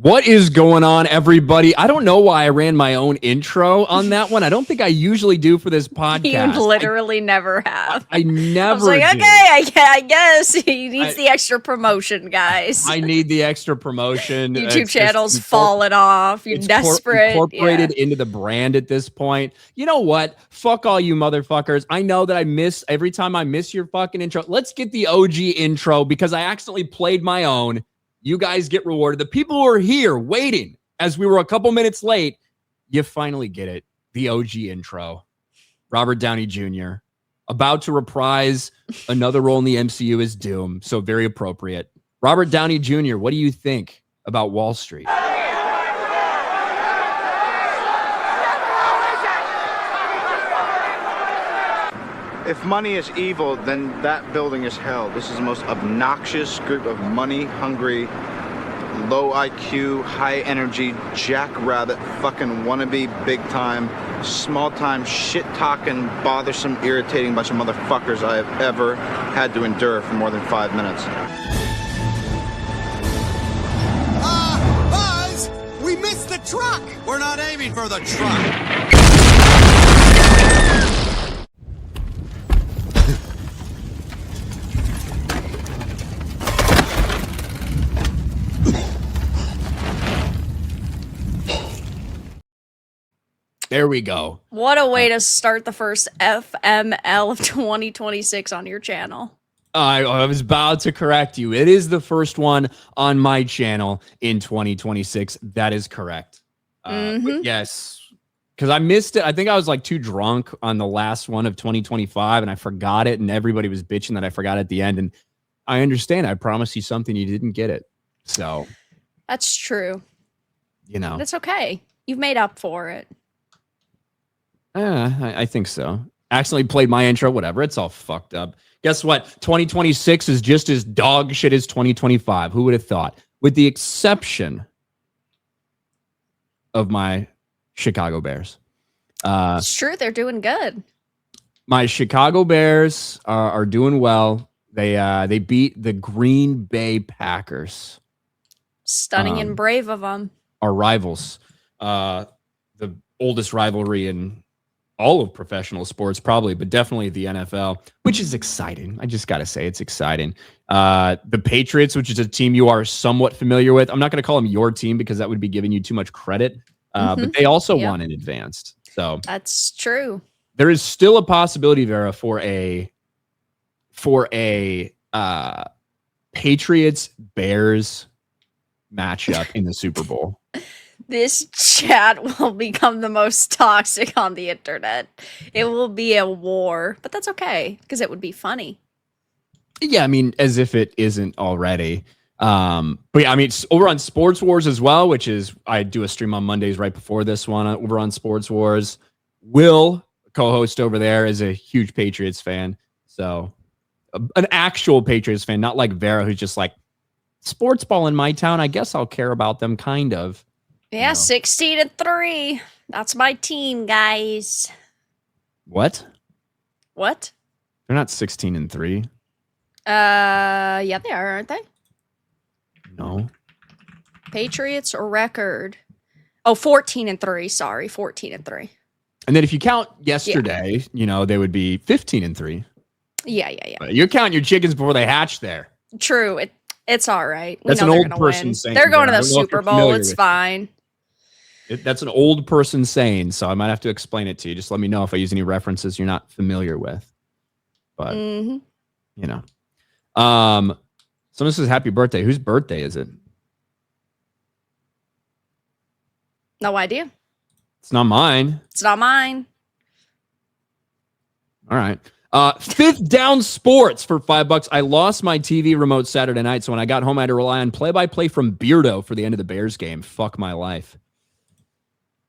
What is going on, everybody? I don't know why I ran my own intro on that one. I don't think I usually do for this podcast. You literally never have. I never I was like, do. okay, I guess he needs the extra promotion, guys. I need the extra promotion. YouTube channel's falling off. You're desperate. Incorporated into the brand at this point. You know what? Fuck all you motherfuckers. I know that I miss every time I miss your fucking intro. Let's get the OG intro because I accidentally played my own. You guys get rewarded. The people who are here waiting as we were a couple minutes late, you finally get it. The OG intro. Robert Downey Jr. about to reprise another role in the MCU as Doom. So very appropriate. Robert Downey Jr., what do you think about Wall Street? If money is evil, then that building is hell. This is the most obnoxious group of money-hungry, low IQ, high-energy, jackrabbit, fucking wannabe, big-time, small-time, shit-talking, bothersome, irritating bunch of motherfuckers I have ever had to endure for more than 5 minutes. Buzz! We missed the truck! We're not aiming for the truck! There we go. What a way to start the first FML of 2026 on your channel. I was about to correct you. It is the first one on my channel in 2026. That is correct. But yes, because I missed it. I think I was like too drunk on the last one of 2025 and I forgot it. And everybody was bitching that I forgot at the end. And I understand. I promised you something. You didn't get it. So that's true. You know, it's okay. You've made up for it. I think so. Accidentally played my intro, whatever. It's all fucked up. Guess what? 2026 is just as dog shit as 2025. Who would have thought? With the exception of my Chicago Bears. It's true. They're doing good. My Chicago Bears are doing well. They beat the Green Bay Packers. Stunning and brave of them. Our rivals. The oldest rivalry in all of professional sports, probably, but definitely the NFL, which is exciting. I just got to say it's exciting. The Patriots, which is a team you are somewhat familiar with. I'm not going to call them your team because that would be giving you too much credit. But they also won and advanced. So that's true. There is still a possibility, Vera, for a Patriots Bears matchup in the Super Bowl. This chat will become the most toxic on the internet. It will be a war, but that's okay because it would be funny. Yeah, I mean, as if it isn't already. But yeah, I mean, it's over on Sports Wars as well, which is I do a stream on Mondays right before this one over on Sports Wars. Will, co-host over there, is a huge Patriots fan. So an actual Patriots fan, not like Vera, who's just like, sports ball in my town, I guess I'll care about them, kind of. Yeah, 16-3. That's my team, guys. What? What? They're not 16-3. Yeah, they are, aren't they? No. Patriots record. Oh, 14-3. Sorry, 14-3. And then if you count yesterday, you know, they would be 15-3. Yeah. But you're counting your chickens before they hatch there. True. It's all right. That's an old person saying. They're going to the Super Bowl. It's fine. That's an old person saying, so I might have to explain it to you. Just let me know if I use any references you're not familiar with. But, you know. Someone says happy birthday. Whose birthday is it? No idea. It's not mine. It's not mine. All right. Fifth Down Sports for $5. I lost my TV remote Saturday night, so when I got home, I had to rely on play-by-play from Beardo for the end of the Bears game. Fuck my life.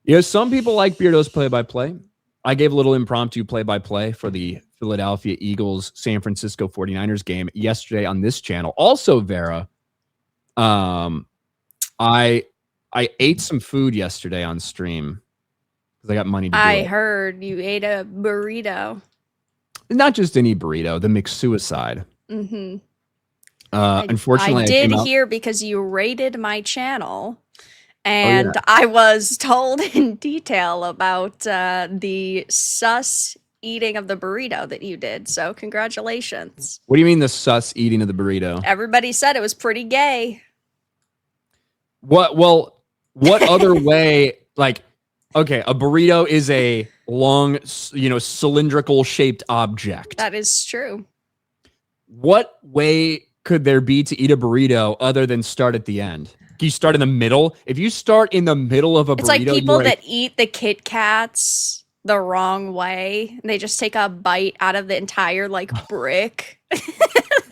You know, some people like Beardo's play-by-play. I gave a little impromptu play-by-play for the Philadelphia Eagles San Francisco 49ers game yesterday on this channel. Also, Vera, I ate some food yesterday on stream because I got money to do it. I heard you ate a burrito. Not just any burrito, the McSuicide. Mm-hmm. Unfortunately, I did hear because you rated my channel And I was told in detail about the sus eating of the burrito that you did. So congratulations. What do you mean the sus eating of the burrito? Everybody said it was pretty gay. What? Well, what other way? Like, okay, a burrito is a long, cylindrical shaped object. That is true. What way could there be to eat a burrito other than start at the end? Can you start in the middle? If you start in the middle of a burrito, it's like people that eat the Kit Kats the wrong way. They just take a bite out of the entire brick.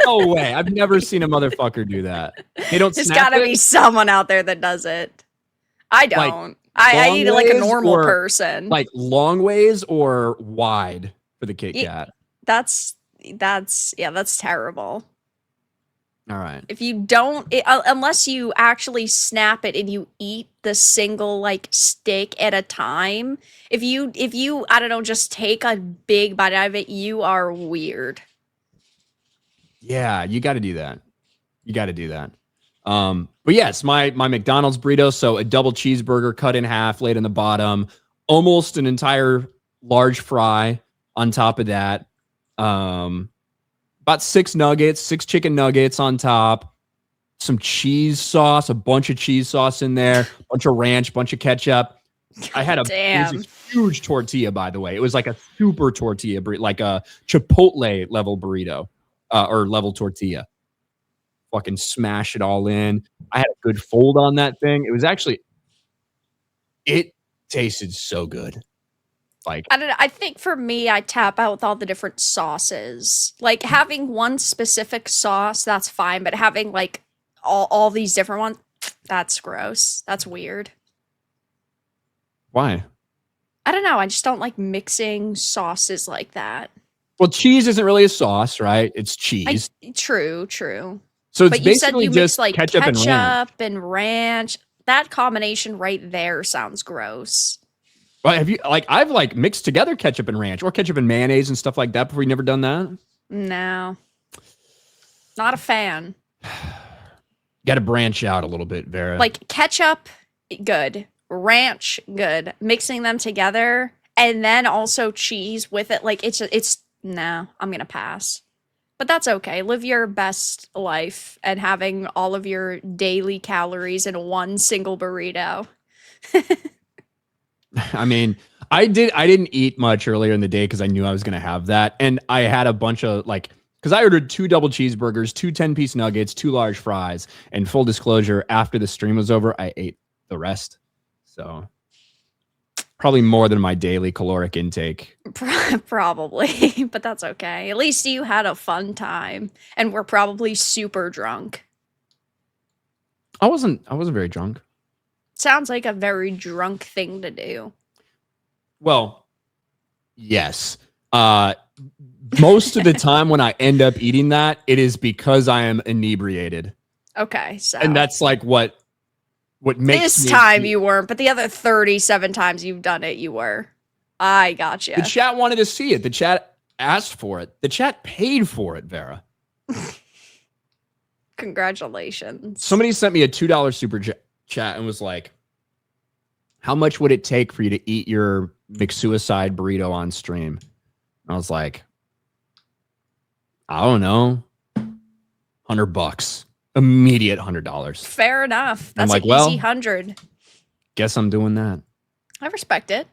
No way. I've never seen a motherfucker do that. They don't. There's got to be someone out there that does it. I don't. I eat it like a normal person. Like long ways or wide for the Kit Kat. That's terrible. All right. If you don't, unless you actually snap it and you eat the single stick at a time. If you I don't know, just take a big bite out of it, you are weird. Yeah, you got to do that. But yes, my McDonald's burrito. So a double cheeseburger cut in half, laid in the bottom, almost an entire large fry on top of that. About 6 chicken nuggets on top, some cheese sauce, a bunch of cheese sauce in there, bunch of ranch, bunch of ketchup. I had it was a huge tortilla, by the way. It was like a super tortilla, like a Chipotle level burrito or level tortilla. Fucking smash it all in. I had a good fold on that thing. It tasted so good. I don't know. I think for me, I tap out with all the different sauces. Like having one specific sauce, that's fine. But having all these different ones, that's gross. That's weird. Why? I don't know. I just don't like mixing sauces like that. Well, cheese isn't really a sauce, right? It's cheese. True. So it's but you said basically you just mix ketchup and ranch. That combination right there sounds gross. Well, have you I've mixed together ketchup and ranch or ketchup and mayonnaise and stuff like that before. You never done that? No, not a fan. Got to branch out a little bit, Vera. Like ketchup, good. Ranch, good. Mixing them together and then also cheese with it, no, I'm gonna pass. But that's okay. Live your best life and having all of your daily calories in one single burrito. I mean, I didn't eat much earlier in the day because I knew I was going to have that. And I had a bunch of because I ordered 2 double cheeseburgers, 2 10-piece nuggets, 2 large fries. And full disclosure, after the stream was over, I ate the rest. So probably more than my daily caloric intake. Probably, but that's okay. At least you had a fun time and we're probably super drunk. I wasn't very drunk. Sounds like a very drunk thing to do. Well, yes. Most of the time when I end up eating that, it is because I am inebriated. Okay, so and that's what makes this time you weren't, but the other 37 times you've done it, you were. I gotcha. The chat wanted to see it. The chat asked for it. The chat paid for it, Vera. Congratulations. Somebody sent me a $2 super chat and was like, how much would it take for you to eat your McSuicide burrito on stream? I was like, I don't know, $100. Immediate $100. Fair enough. That's an easy 100. Guess I'm doing that. I respect it.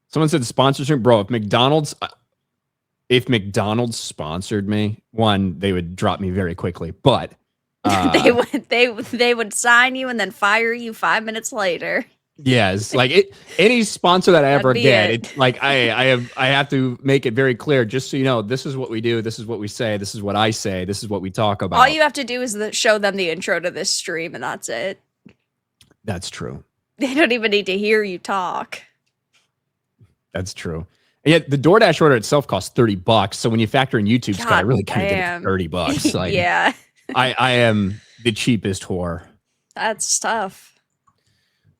Someone said sponsorship, bro. If McDonald's sponsored me, they would drop me very quickly. But they would sign you and then fire you 5 minutes later. Yes, any sponsor that I ever get, it's I have to make it very clear, just so you know, this is what we do, this is what we say, this is what I say, this is what we talk about. All you have to do is show them the intro to this stream, and that's it. That's true. They don't even need to hear you talk. That's true. And yet the DoorDash order itself costs $30. So when you factor in YouTube, Scott, I really kind of get it for $30. Yeah. I am the cheapest whore. That's tough.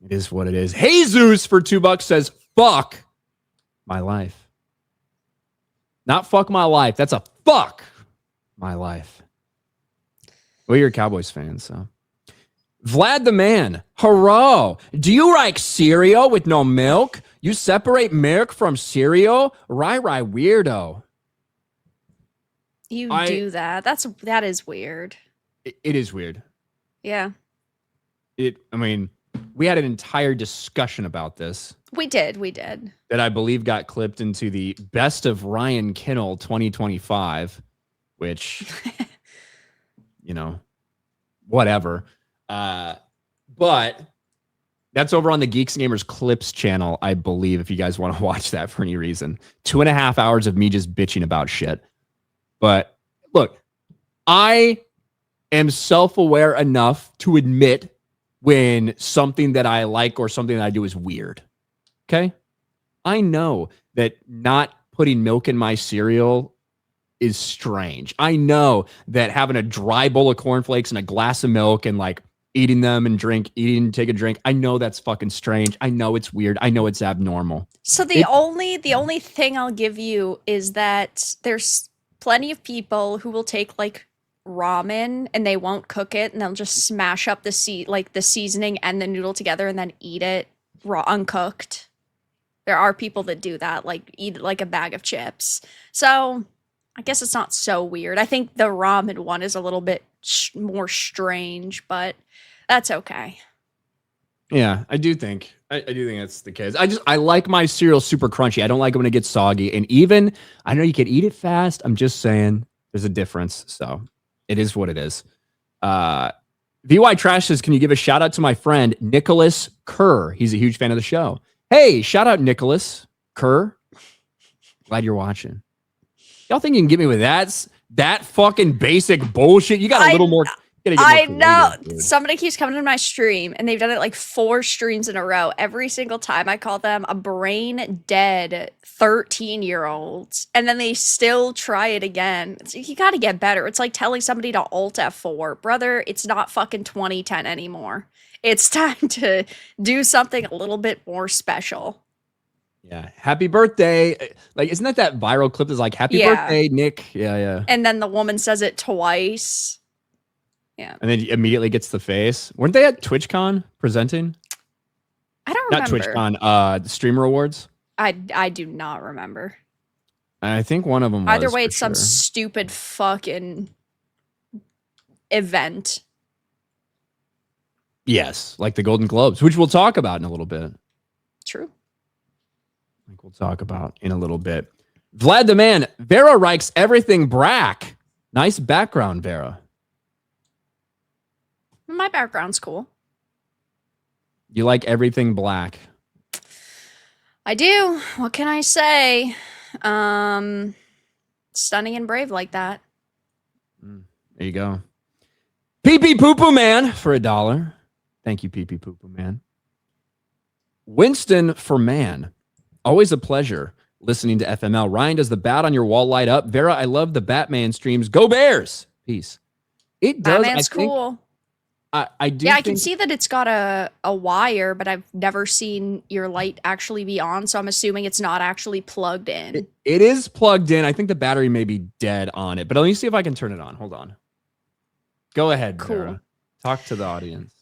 It is what it is. Jesus for $2 says, fuck my life. Not fuck my life. That's a fuck my life. Well, you're a Cowboys fan, so. Vlad the man. Hello. Do you like cereal with no milk? You separate milk from cereal? Right, weirdo. You do that. That is weird. It is weird. Yeah. I mean, we had an entire discussion about this. We did. That I believe got clipped into the Best of Ryan Kinel 2025, which, whatever. But that's over on the Geeks and Gamers Clips channel, I believe, if you guys want to watch that for any reason. 2.5 hours of me just bitching about shit. But look, I am self-aware enough to admit when something that I like or something that I do is weird. Okay? I know that not putting milk in my cereal is strange. I know that having a dry bowl of cornflakes and a glass of milk and like eating them and take a drink. I know that's fucking strange. I know it's weird. I know it's abnormal. So the only thing I'll give you is that there's plenty of people who will take like ramen and they won't cook it and they'll just smash up the seasoning and the noodle together and then eat it raw, uncooked. There are people that do that, like eat it like a bag of chips. So I guess it's not so weird. I think the ramen one is a little bit more strange, but that's okay. Yeah, I do think that's the case. I like my cereal super crunchy. I don't like it when it gets soggy. And even, I know you can eat it fast. I'm just saying there's a difference. So it is what it is. VY Trash says, can you give a shout out to my friend, Nicholas Kerr? He's a huge fan of the show. Hey, shout out Nicholas Kerr. Glad you're watching. Y'all think you can get me with that fucking basic bullshit? You got a little more. I know. Somebody keeps coming to my stream, and they've done it like 4 streams in a row. Every single time I call them a brain dead 13-year-olds, and then they still try it again. You got to get better. It's like telling somebody to Alt F4. Brother, it's not fucking 2010 anymore. It's time to do something a little bit more special. Yeah. Happy birthday. Like, isn't that viral clip that's like, happy birthday, Nick? Yeah. And then the woman says it twice. Yeah. And then he immediately gets the face. Weren't they at TwitchCon presenting? I don't remember. Not TwitchCon, the Streamer Awards. I do not remember. I think one of them was. Either way, it's some stupid fucking event. Yes, like the Golden Globes, which we'll talk about in a little bit. True. I think we'll talk about in a little bit. Vlad the man, Vera likes everything black. Nice background, Vera. My background's cool. You like everything black. I do. What can I say? Stunning and brave like that. There you go. Pee Pee Poo Poo Man for $1. Thank you, Pee Pee Poo Poo Man. Winston for man. Always a pleasure listening to FML. Ryan, does the bat on your wall light up? Vera, I love the Batman streams. Go Bears! Peace. It does. Batman's cool. I do. Yeah, I can see that it's got a wire, but I've never seen your light actually be on, so I'm assuming it's not actually plugged in. It is plugged in. I think the battery may be dead on it, but let me see if I can turn it on. Hold on. Go ahead, cool. Vera. Talk to the audience.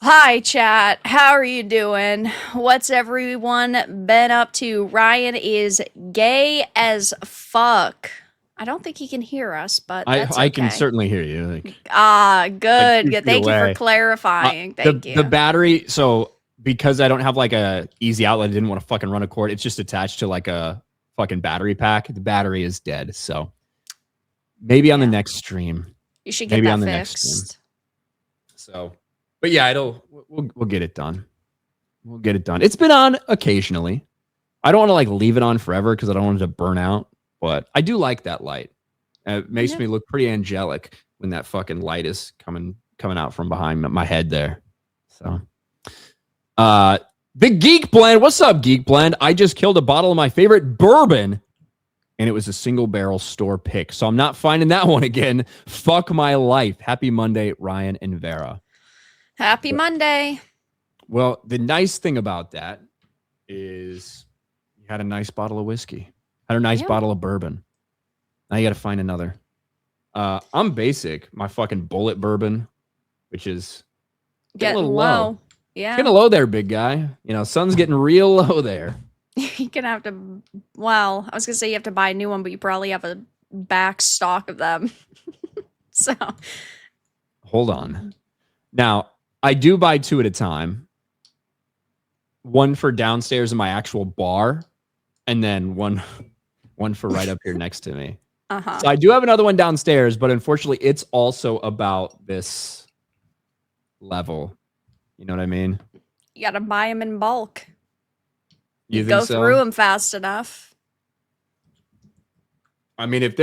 Hi, chat. How are you doing? What's everyone been up to? Ryan is gay as fuck. I don't think he can hear us, but that's okay. I can certainly hear you. Good. Thank you for clarifying. Thank you. The battery, so because I don't have like a easy outlet, I didn't want to fucking run a cord. It's just attached to like a fucking battery pack. The battery is dead. So maybe on the next stream. You should get that fixed. So, but yeah, we'll get it done. We'll get it done. It's been on occasionally. I don't want to like leave it on forever because I don't want it to burn out. But I do like that light. It makes me look pretty angelic when that fucking light is coming out from behind my head there. So, the Geek Blend. What's up, Geek Blend? I just killed a bottle of my favorite bourbon, and it was a single barrel store pick. So I'm not finding that one again. Fuck my life. Happy Monday, Ryan and Vera. Happy Monday. Well, the nice thing about that is you had a nice bottle of whiskey. Had a nice bottle of bourbon. Now you got to find another. I'm basic. My fucking bullet bourbon, which is Getting a little low. Yeah. Getting low there, big guy. You know, sun's getting real low there. You're gonna have to. Well, I was gonna say you have to buy a new one, but you probably have a back stock of them. So. Hold on. Now, I do buy 2 at a time. One for downstairs in my actual bar, and then one for right up here next to me. Uh-huh. So I do have another one downstairs, but unfortunately, it's also about this level. You know what I mean? You gotta buy them in bulk. You think go so? through them fast enough. I mean, if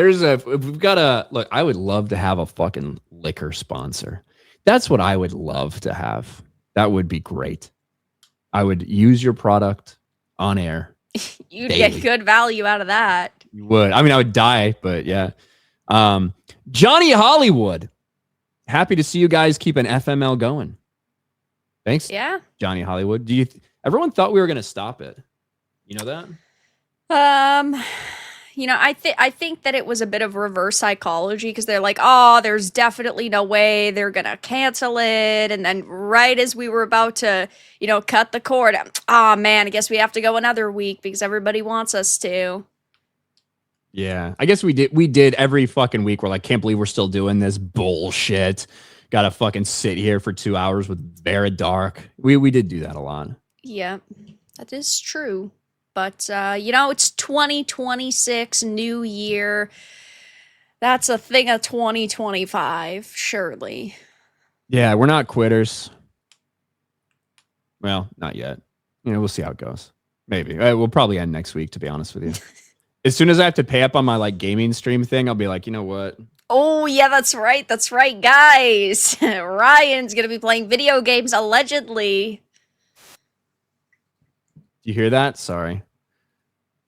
we've got a look, I would love to have a fucking liquor sponsor. That's what I would love to have. That would be great. I would use your product on air. You'd daily. get good value out of that. You would. I mean, I would die, but yeah. Johnny Hollywood. Happy to see you guys keeping FML going. Thanks. Yeah. Johnny Hollywood. Everyone thought we were going to stop it. You know that? I think that it was a bit of reverse psychology because they're like, oh, there's definitely no way they're gonna cancel it, and then right as we were about to, cut the cord, oh man, I guess we have to go another week because everybody wants us to. Yeah, I guess we did every fucking week. We're like, can't believe we're still doing this bullshit. Got to fucking sit here for 2 hours with Vera Dark. We did do that a lot. Yeah, that is true. But, it's 2026, new year. That's a thing of 2025, surely. Yeah, we're not quitters. Well, not yet. We'll see how it goes. Maybe. We'll probably end next week, to be honest with you. As soon as I have to pay up on my gaming stream thing, I'll be like, you know what? Oh, yeah, that's right. That's right, guys. Ryan's going to be playing video games, allegedly. You hear that? Sorry.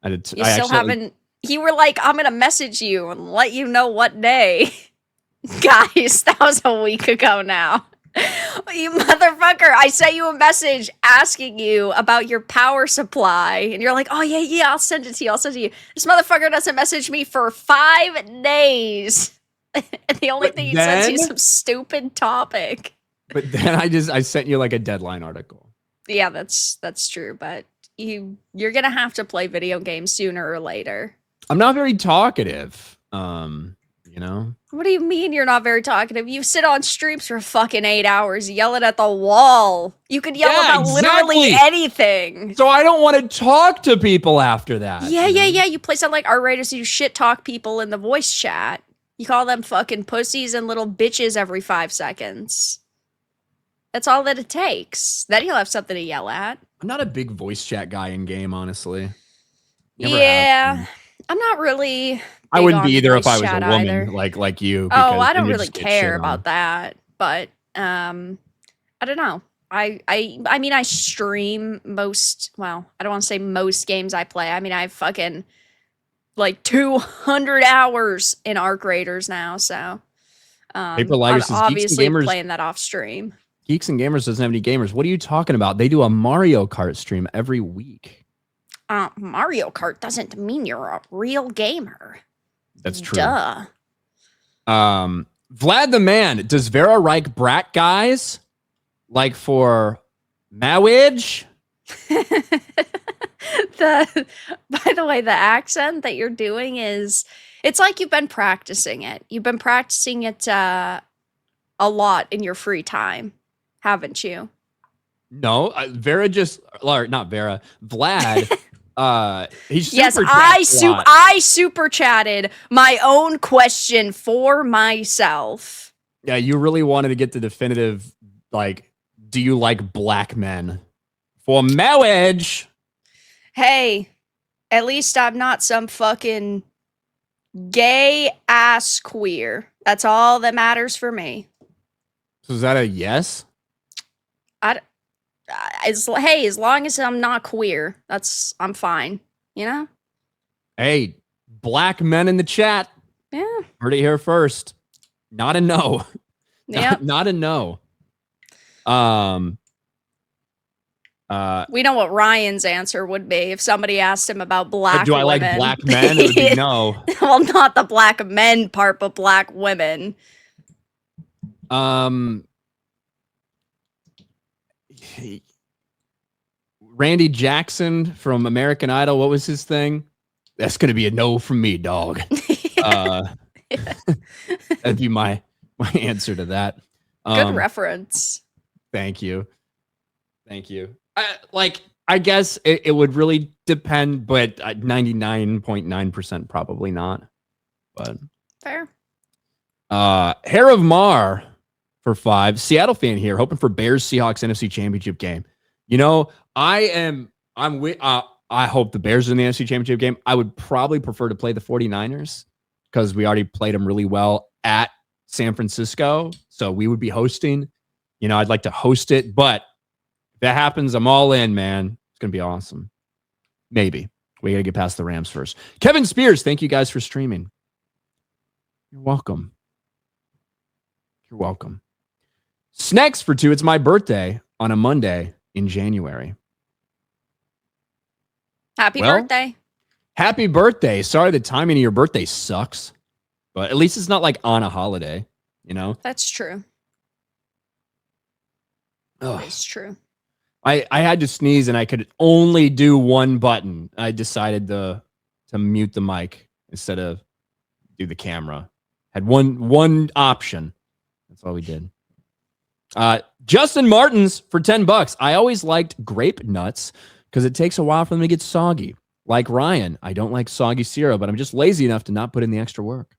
I did. You still haven't. You were like, I'm gonna message you and let you know what day. Guys, that was a week ago now. You motherfucker! I sent you a message asking you about your power supply, and you're like, oh yeah, I'll send it to you. This motherfucker doesn't message me for 5 days, and the only thing he sends you is some stupid topic. But then I sent you a deadline article. Yeah, that's true, but. You're gonna have to play video games sooner or later. I'm not very talkative. What do you mean you're not very talkative? You sit on streams for fucking 8 hours yelling at the wall. You could yell about literally anything. So I don't want to talk to people after that. Yeah. You play something like R-Rated, so you shit talk people in the voice chat. You call them fucking pussies and little bitches every 5 seconds. That's all that it takes. Then you'll have something to yell at. I'm not a big voice chat guy in game, honestly. Yeah, I'm not really. I wouldn't be either if I was a woman either. like you. Oh, I don't really care about that. But I don't know. I mean, I stream most. Well, I don't want to say most games I play. I mean, I have fucking 200 hours in Arc Raiders now. So Paper Liger says, obviously playing that off stream. Geeks and Gamers doesn't have any gamers. What are you talking about? They do a Mario Kart stream every week. Mario Kart doesn't mean you're a real gamer. That's true. Duh. Vlad the Man. Does Vera like brat guys? Like for marriage? By the way, the accent that you're doing it's like you've been practicing it. You've been practicing it a lot in your free time. Haven't you? No, Vera not Vera. Vlad. He's I super chatted my own question for myself. Yeah, you really wanted to get the definitive. Do you like black men for marriage? Hey, at least I'm not some fucking gay ass queer. That's all that matters for me. So is that a yes? As long as I'm not queer, I'm fine. Hey, black men in the chat. Yeah. Heard it here first. Not a no. Yeah. Not a no. We know what Ryan's answer would be if somebody asked him about black do I women. like black men? It would be no. Well, not the black men part, but black women. Randy Jackson from American Idol. What was his thing? That's going to be a no from me, dog. That'd be my answer to that. Good reference. Thank you. I guess it would really depend, but 99.9% probably not. But fair. Hair of Mar for 5. Seattle fan here, hoping for Bears Seahawks NFC Championship game. You know, I hope the Bears are in the NFC Championship game. I would probably prefer to play the 49ers because we already played them really well at San Francisco. So we would be hosting. You know, I'd like to host it, but if that happens, I'm all in, man. It's going to be awesome. Maybe. We got to get past the Rams first. Kevin Spears, thank you guys for streaming. You're welcome. Snacks for 2. It's my birthday on a Monday in January. Happy birthday. Happy birthday. Sorry the timing of your birthday sucks, but at least it's not like on a holiday, you know? That's true. It's true. I had to sneeze and I could only do one button. I decided to mute the mic instead of do the camera. Had one option. That's all we did. Justin Martins for $10. I always liked grape nuts because it takes a while for them to get soggy. Like Ryan, I don't like soggy cereal, but I'm just lazy enough to not put in the extra work.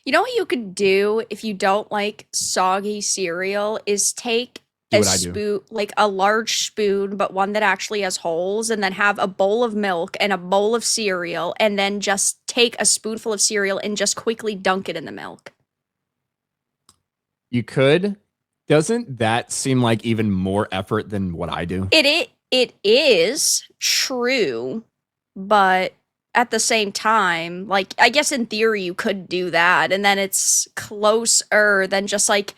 You know what you could do if you don't like soggy cereal is take a spoon, like a large spoon, but one that actually has holes, and then have a bowl of milk and a bowl of cereal, and then just take a spoonful of cereal and just quickly dunk it in the milk. You could. Doesn't that seem like even more effort than what I do? It is true, but at the same time, like, I guess in theory you could do that, and then it's closer than just like,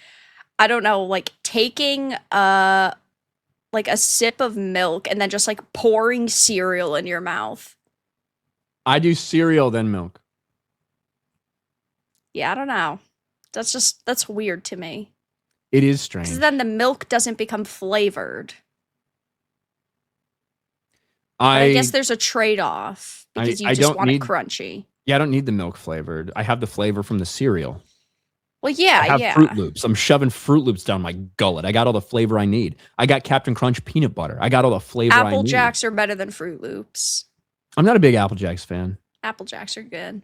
I don't know, like taking like a sip of milk and then just like pouring cereal in your mouth. I do cereal then milk. Yeah, I don't know. That's weird to me. It is strange. Because then the milk doesn't become flavored. I guess there's a trade-off because you just want it crunchy. Yeah, I don't need the milk flavored. I have the flavor from the cereal. Well, yeah, I have Fruit Loops. I'm shoving Fruit Loops down my gullet. I got all the flavor I need. I got Captain Crunch peanut butter. I got all the flavor I need. Apple Jacks are better than Fruit Loops. I'm not a big Apple Jacks fan. Apple Jacks are good.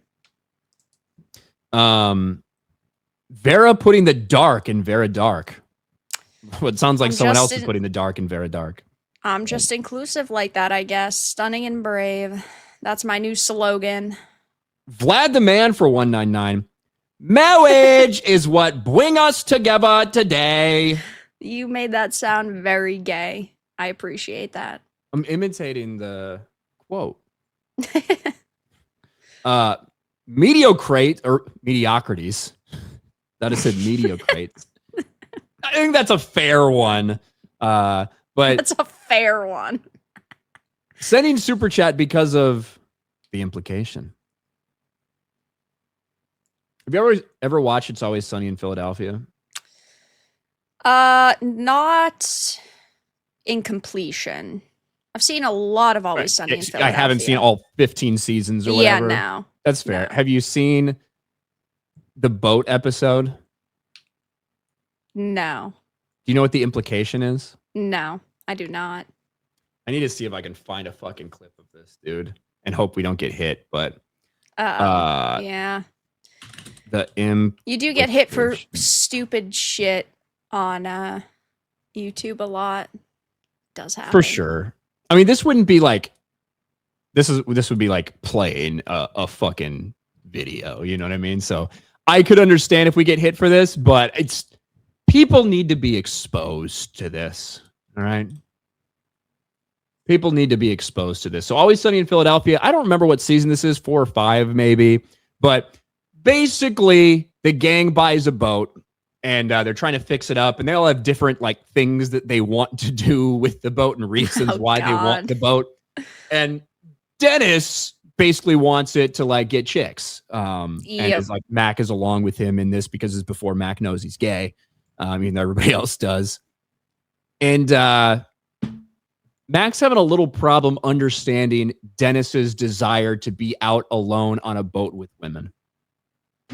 Vera putting the dark in Vera Dark. What sounds like someone else is putting the dark in Vera Dark. I'm just inclusive like that, I guess. Stunning and brave. That's my new slogan. Vlad the Man for 199. Marriage is what bring us together today. You made that sound very gay. I appreciate that. I'm imitating the quote. Mediocrate or mediocrities. That has said mediocrate. I think that's a fair one. But that's a fair one. Sending super chat because of the implication. Have you ever watched It's Always Sunny in Philadelphia? Not in completion. I've seen a lot of Always Sunny in Philadelphia. I haven't seen all 15 seasons or whatever. Yeah, no. That's fair. No. Have you seen the boat episode? No. Do you know what the implication is? No, I do not. I need to see if I can find a fucking clip of this, dude, and hope we don't get hit, but yeah. You do get hit for stupid shit on YouTube a lot. It does happen. For sure. I mean, this wouldn't be like this would be like playing a fucking video, you know what I mean? So I could understand if we get hit for this, but people need to be exposed to this. All right. People need to be exposed to this. So Always Sunny in Philadelphia. I don't remember what season this is, 4 or 5 maybe, but basically the gang buys a boat and they're trying to fix it up, and they all have different like things that they want to do with the boat and reasons why they want the boat. And Dennis basically wants it to like get chicks. And is like Mac is along with him in this because it's before Mac knows he's gay. Even though everybody else does. And Mac's having a little problem understanding Dennis's desire to be out alone on a boat with women.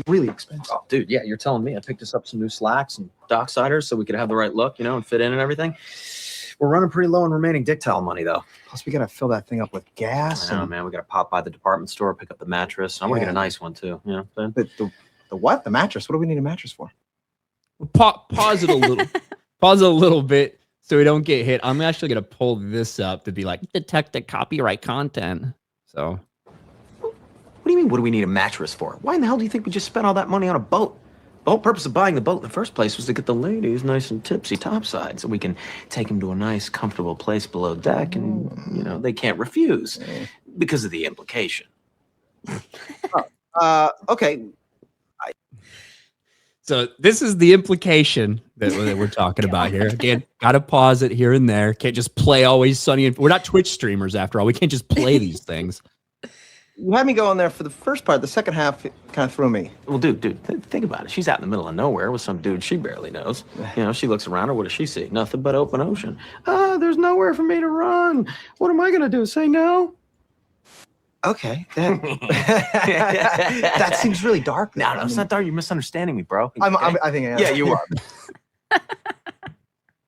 Really expensive. Oh, dude, yeah, you're telling me. I picked us up some new slacks and docksiders so we could have the right look, and fit in and everything. We're running pretty low on remaining dick towel money, though. Plus, we gotta fill that thing up with gas. I know, man. We gotta pop by the department store, pick up the mattress. I want to get a nice one too. You know what I'm saying? The what? The mattress? What do we need a mattress for? Pause it a little. Pause it a little bit so we don't get hit. I'm actually gonna pull this up to be like detect the copyright content. So. What do you mean? What do we need a mattress for? Why in the hell do you think we just spent all that money on a boat? The whole purpose of buying the boat in the first place was to get the ladies nice and tipsy topside so we can take them to a nice, comfortable place below deck and, they can't refuse because of the implication. Okay. So this is the implication that we're talking about here. Again, got to pause it here and there. Can't just play Always Sunny. We're not Twitch streamers after all. We can't just play these things. You had me go in there for the first part. The second half kind of threw me. Well, dude, think about it. She's out in the middle of nowhere with some dude she barely knows. She looks around her. What does she see? Nothing but open ocean. There's nowhere for me to run. What am I going to do? Say no? Okay. That seems really dark. No, it's not dark. You're misunderstanding me, bro. I think I am. Yeah, you Yeah,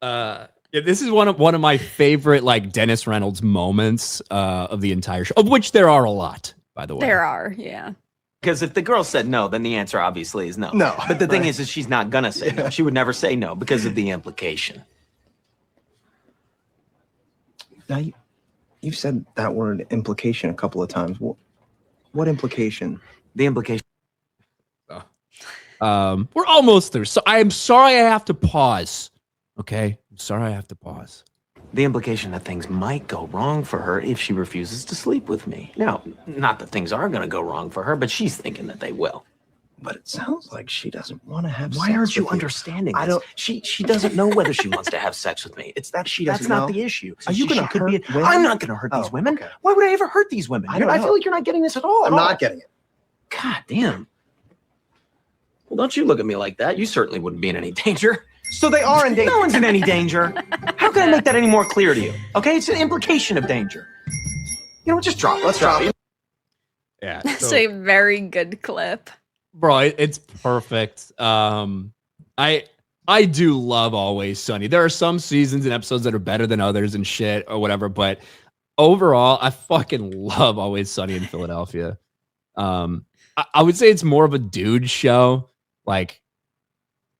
are. this is one of my favorite Dennis Reynolds moments of the entire show, of which there are a lot, by the way. There are, yeah. Because if the girl said no, then the answer obviously is no. No. But the thing is she's not gonna say no. She would never say no because of the implication. Now, you've said that word implication a couple of times. What implication? The implication. We're almost there. So I am sorry I have to pause. Okay? I'm sorry I have to pause. The implication that things might go wrong for her if she refuses to sleep with me. Now, not that things are going to go wrong for her, but she's thinking that they will. But it sounds like she doesn't want to have Why sex aren't you with understanding this? I don't. She doesn't know whether she wants to have sex with me. It's that She that's doesn't not know? the issue. Are you gonna could hurt be women? I'm not going to hurt these Oh, women. okay. Why would I ever hurt these women? I don't I know. feel like you're not getting this at all. I'm not getting it. God damn. Well, don't you look at me like that. You certainly wouldn't be in any danger. So they are in danger. No one's in any danger. How can I make that any more clear to you? Okay, it's an implication of danger. You know what? Just drop it. Let's drop it. Yeah. That's so- a very good clip. Bro, it's perfect. I do love Always Sunny. There are some seasons and episodes that are better than others and shit or whatever, but overall, I fucking love Always Sunny in Philadelphia. I would say it's more of a dude show.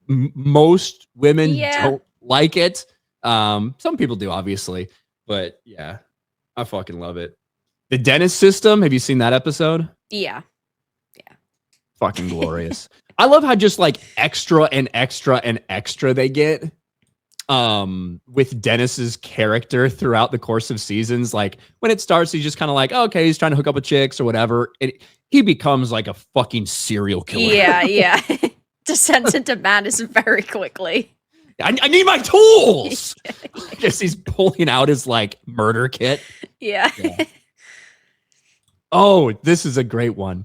Most women don't like it. Some people do, obviously, but yeah, I fucking love it. The Dennis System. Have you seen that episode? Yeah. Fucking glorious. I love how just extra and extra and extra they get with Dennis's character throughout the course of seasons. When it starts, he's just kind of okay, he's trying to hook up with chicks or whatever. He becomes a fucking serial killer. Yeah. Descends into madness very quickly. I need my tools. Just he's pulling out his murder kit. Yeah. Oh, this is a great one.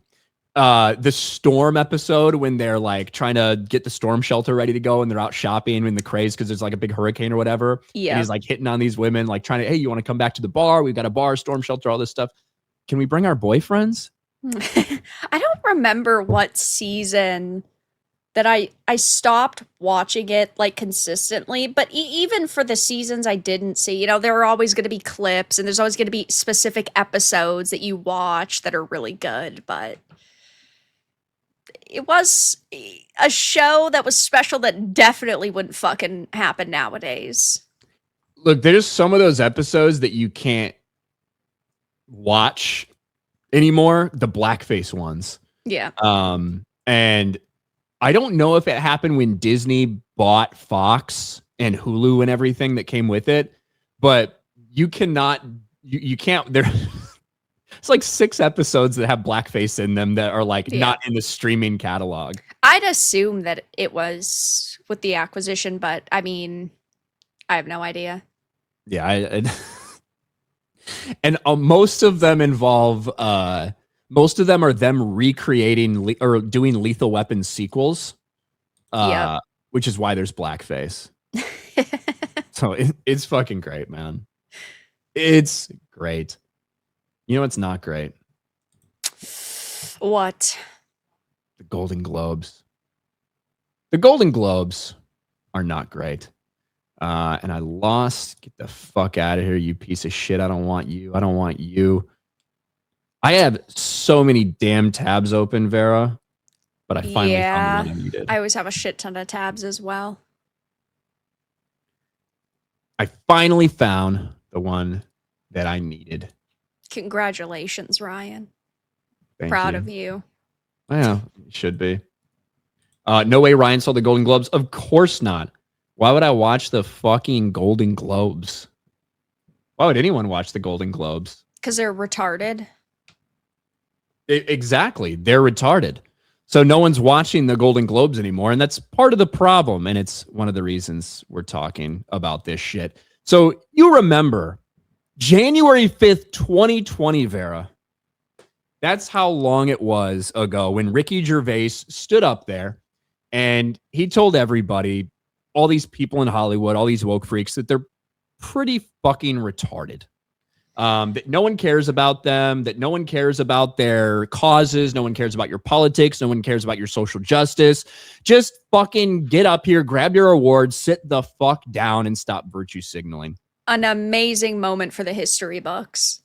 The storm episode when they're trying to get the storm shelter ready to go and they're out shopping in the craze because there's a big hurricane or whatever. Yeah. And he's hitting on these women, trying to, hey, you want to come back to the bar? We've got a bar, storm shelter, all this stuff. Can we bring our boyfriends? I don't remember what season that I stopped watching it consistently, but even for the seasons I didn't see, there are always going to be clips and there's always going to be specific episodes that you watch that are really good, but it was a show that was special that definitely wouldn't fucking happen nowadays. Look, there's some of those episodes that you can't watch anymore, the blackface ones. Yeah. And I don't know if it happened when Disney bought Fox and Hulu and everything that came with it, but you cannot, you can't, there. It's 6 episodes that have blackface in them that are not in the streaming catalog. I'd assume that it was with the acquisition, but I mean, I have no idea. Yeah, and most of them involve most of them are them recreating or doing Lethal Weapon sequels, which is why there's blackface. So it's fucking great, man. It's great. You know what's not great? What? The Golden Globes. The Golden Globes are not great. And I lost. Get the fuck out of here, you piece of shit. I don't want you. I don't want you. I have so many damn tabs open, Vera, but I finally found the one I needed. I always have a shit ton of tabs as well. I finally found the one that I needed. Congratulations, Ryan. Thank Proud you. of you. Yeah, it should be. No way Ryan saw the Golden Globes. Of course not. Why would I watch the fucking Golden Globes? Why would anyone watch the Golden Globes? Because they're retarded. Exactly. They're retarded. So no one's watching the Golden Globes anymore. And that's part of the problem. And it's one of the reasons we're talking about this shit. So you remember January 5th, 2020, Vera. That's how long it was ago when Ricky Gervais stood up there and he told everybody, all these people in Hollywood, all these woke freaks, that they're pretty fucking retarded. That no one cares about them, that no one cares about their causes, no one cares about your politics, no one cares about your social justice. Just fucking get up here, grab your awards, sit the fuck down, and stop virtue signaling. An amazing moment for the history books.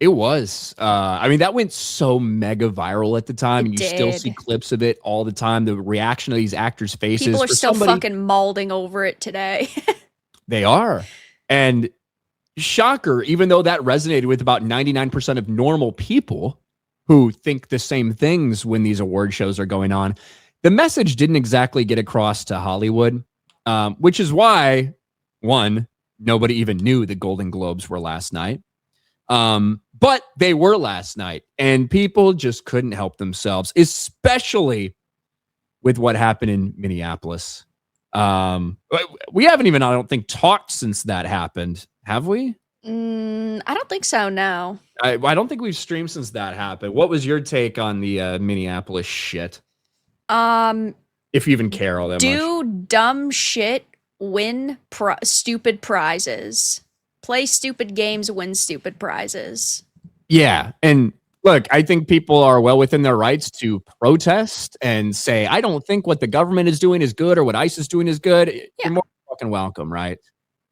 It was. I mean, that went so mega viral at the time, and you It still did. see clips of it all the time. The reaction of these actors' faces. People are For still somebody- fucking mauling over it today. They are. And shocker, even though that resonated with about 99% of normal people who think the same things when these award shows are going on, the message didn't exactly get across to Hollywood, which is why, one, nobody even knew the Golden Globes were last night. But they were last night, and people just couldn't help themselves, especially with what happened in Minneapolis. We haven't even, I don't think, talked since that happened. Have we? I don't think so, no. I don't think we've streamed since that happened. What was your take on the Minneapolis shit? If you even care all that much. Do dumb shit, win stupid prizes. Play stupid games, win stupid prizes. Yeah. And look, I think people are well within their rights to protest and say, I don't think what the government is doing is good or what ICE is doing is good. Yeah. You're more fucking welcome, right?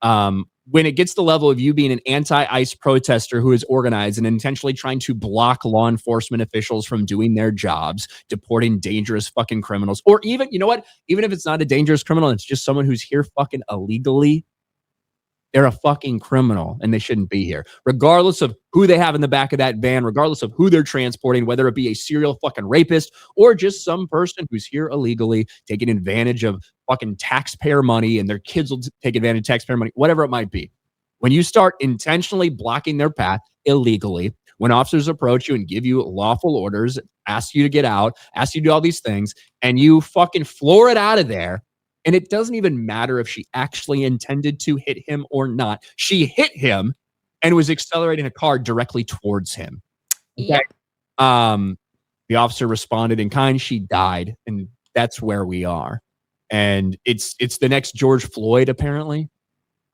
When it gets to the level of you being an anti-ICE protester who is organized and intentionally trying to block law enforcement officials from doing their jobs, deporting dangerous fucking criminals, or even, you know what? Even if it's not a dangerous criminal, it's just someone who's here fucking illegally. They're a fucking criminal and they shouldn't be here. Regardless of who they have in the back of that van, regardless of who they're transporting, whether it be a serial fucking rapist or just some person who's here illegally taking advantage of fucking taxpayer money and their kids will take advantage of taxpayer money, whatever it might be. When you start intentionally blocking their path illegally, when officers approach you and give you lawful orders, ask you to get out, ask you to do all these things, and you fucking floor it out of there, and it doesn't even matter if she actually intended to hit him or not. She hit him and was accelerating a car directly towards him. Yep. The officer responded in kind. She died, and that's where we are. And it's the next George Floyd, apparently.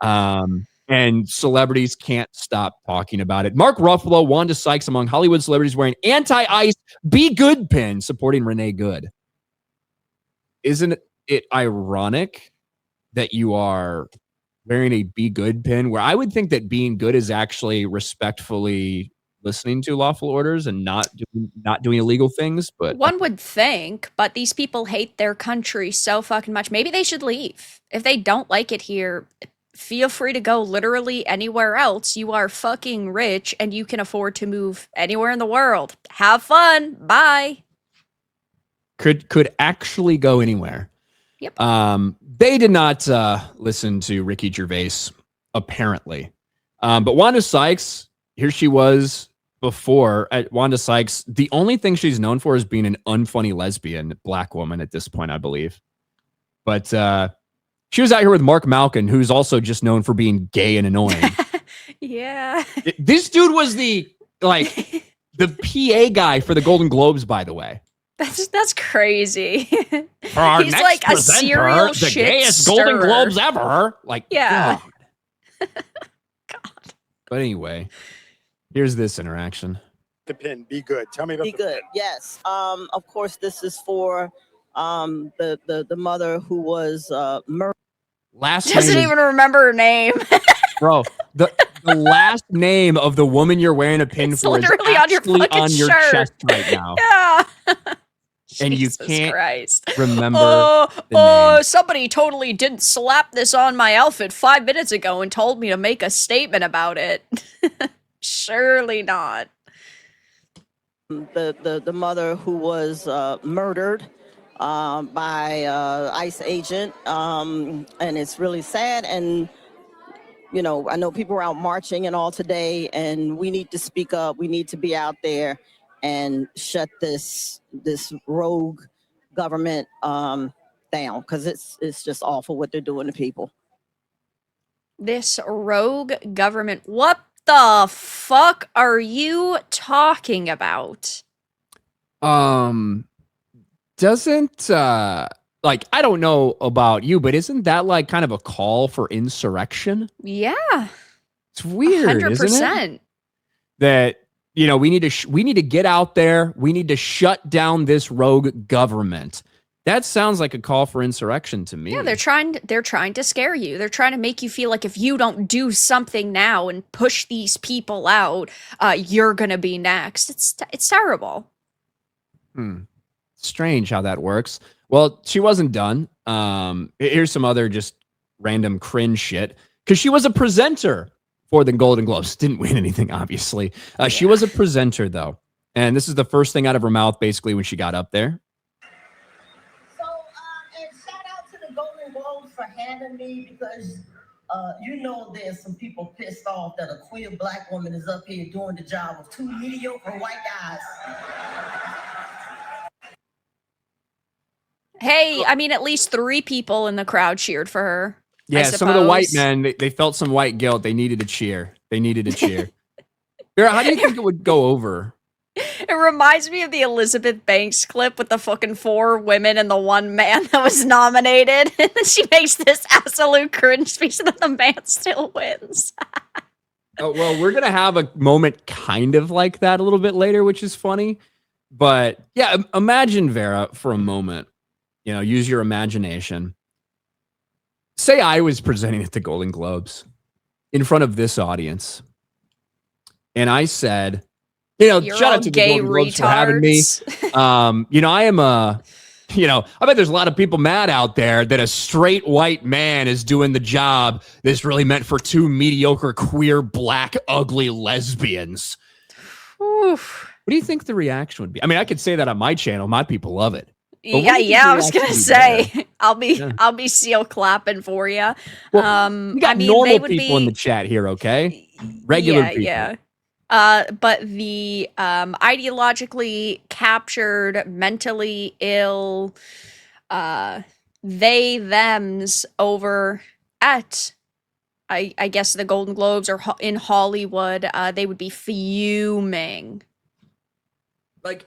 And celebrities can't stop talking about it. Mark Ruffalo, Wanda Sykes among Hollywood celebrities wearing anti-ICE Be Good pin supporting Renee Good. Isn't it ironic that you are wearing a Be Good pin, where I would think that being good is actually respectfully listening to lawful orders and not doing illegal things? But One would think, but these people hate their country so fucking much. Maybe they should leave. If they don't like it here, feel free to go literally anywhere else. You are fucking rich and you can afford to move anywhere in the world. Have fun. Bye. could actually go anywhere. Yep. They did not listen to Ricky Gervais, apparently. But Wanda Sykes, here she was before. Wanda Sykes, the only thing she's known for is being an unfunny lesbian black woman at this point, I believe. But she was out here with Mark Malkin, who's also just known for being gay and annoying. Yeah. This dude was the PA guy for the Golden Globes, by the way. That's crazy. For our He's next like a presenter, serial the shit gayest Golden stirrer. Globes ever. Like, Yeah. God. But anyway, here's this interaction. The pin. Be good. Tell me about Be good. Yes. Of course, this is for the mother who was murdered. Last Doesn't name even remember her name. bro. The last name of the woman you're wearing a pin It's for is literally on your actually fucking on your shirt. chest right now. Yeah. And you Jesus can't Christ. remember the Oh, name. somebody totally didn't slap this on my outfit 5 minutes ago and told me to make a statement about it. Surely not. The mother who was murdered by ICE agent, and it's really sad. And you know, I know people are out marching and all today, and we need to speak up. We need to be out there and shut this rogue government down, because it's just awful what they're doing to people. This rogue government. What the fuck are you talking about? Doesn't like, I don't know about you, but isn't that like kind of a call for insurrection? Yeah. It's weird, 100%. isn't it? That, you know, we need to get out there. We need to shut down this rogue government. That sounds like a call for insurrection to me. Yeah, they're trying to scare you. They're trying to make you feel like if you don't do something now and push these people out, you're gonna be next. It's terrible. Strange how that works. Well, she wasn't done. Here's some other just random cringe shit. Because she was a presenter for the Golden Globes. Didn't win anything, obviously. She was a presenter, though. And this is the first thing out of her mouth, basically, when she got up there. So, and shout out to the Golden Globes for having me, because you know there's some people pissed off that a queer black woman is up here doing the job of two mediocre white guys. Hey, I mean, at least 3 people in the crowd cheered for her. Yeah, some of the white men, they felt some white guilt. They needed a cheer. Vera, how do you think it would go over? It reminds me of the Elizabeth Banks clip with the fucking 4 women and the 1 man that was nominated. And then she makes this absolute cringe speech that the man still wins. Oh, well, we're going to have a moment kind of like that a little bit later, which is funny. But yeah, imagine, Vera, for a moment. You know, use your imagination. Say I was presenting at the Golden Globes in front of this audience. And I said, you know, You're shout all out to the gay Golden Globes for having me. You know, I am I bet there's a lot of people mad out there that a straight white man is doing the job that's really meant for 2 mediocre, queer, black, ugly lesbians. Oof. What do you think the reaction would be? I mean, I could say that on my channel. My people love it. Yeah, I was gonna say I'll be seal clapping for you. Well, we got normal people in the chat here, okay? Regular people. Yeah. But the ideologically captured, mentally ill, they thems over at I guess the Golden Globes or in Hollywood, they would be fuming. Like,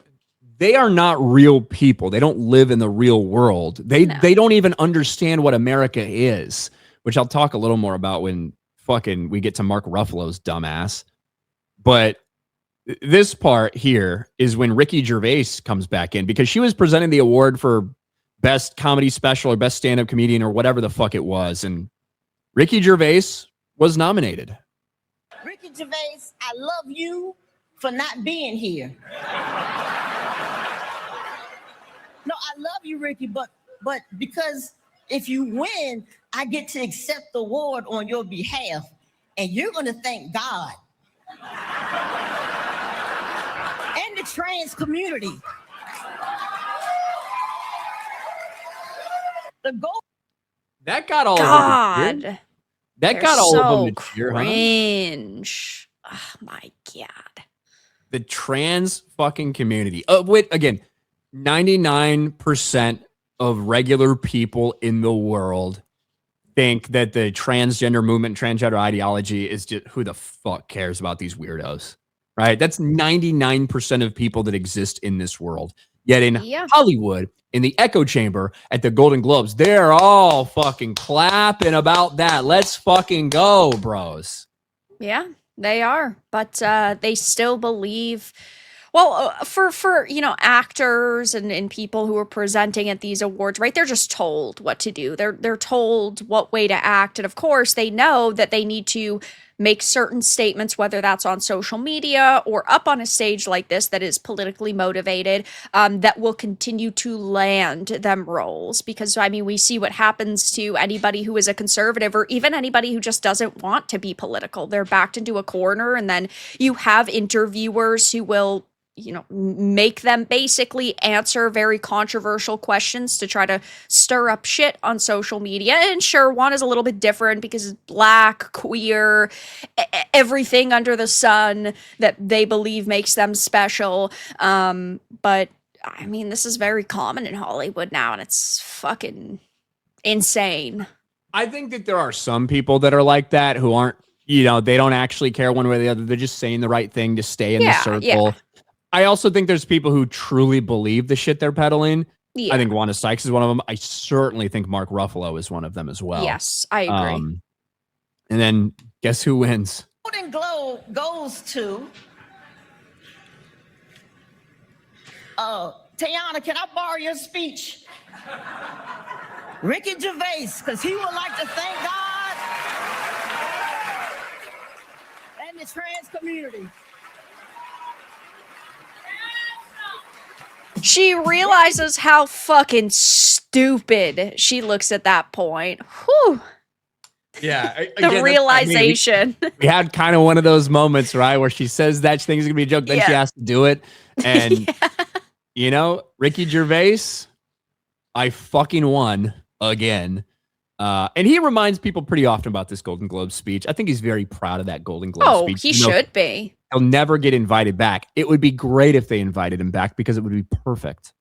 they are not real people. They don't live in the real world. They don't even understand what America is, which I'll talk a little more about when fucking we get to Mark Ruffalo's dumbass. But this part here is when Ricky Gervais comes back in, because she was presenting the award for best comedy special or best stand-up comedian or whatever the fuck it was. And Ricky Gervais was nominated. Ricky Gervais, I love you for not being here. No, I love you, Ricky, but because if you win, I get to accept the award on your behalf, and you're going to thank God and the trans community. The goal. That got all God. of them. That got all of them to cheer, huh? Cringe. Oh my God. The trans fucking community. Wait, again, 99% of regular people in the world think that the transgender movement, transgender ideology is just, who the fuck cares about these weirdos, right? That's 99% of people that exist in this world. Yet in Hollywood, in the echo chamber at the Golden Globes, they're all fucking clapping about that. Let's fucking go, bros. Yeah, they are. But they still believe. Well, for actors and people who are presenting at these awards, right? They're just told what to do. They're told what way to act, and of course, they know that they need to make certain statements, whether that's on social media or up on a stage like this that is politically motivated, that will continue to land them roles. Because I mean, we see what happens to anybody who is a conservative, or even anybody who just doesn't want to be political. They're backed into a corner, and then you have interviewers who will make them basically answer very controversial questions to try to stir up shit on social media. And sure, one is a little bit different because it's black, queer, everything under the sun that they believe makes them special. But I mean, this is very common in Hollywood now, and it's fucking insane. I think that there are some people that are like that who aren't, they don't actually care one way or the other. They're just saying the right thing to stay in the circle. Yeah. I also think there's people who truly believe the shit they're peddling. Yeah. I think Wanda Sykes is one of them. I certainly think Mark Ruffalo is one of them as well. Yes, I agree. And then guess who wins? Golden Globe goes to Tayana, can I borrow your speech? Ricky Gervais, because he would like to thank God and the trans community. She realizes how fucking stupid she looks at that point. Whew. Yeah. The realization. We had kind of one of those moments, right, where she says that thing's going to be a joke, then she has to do it. And, Ricky Gervais, I fucking won again. And he reminds people pretty often about this Golden Globe speech. I think he's very proud of that Golden Globe speech. He should be. He'll never get invited back. It would be great if they invited him back because it would be perfect.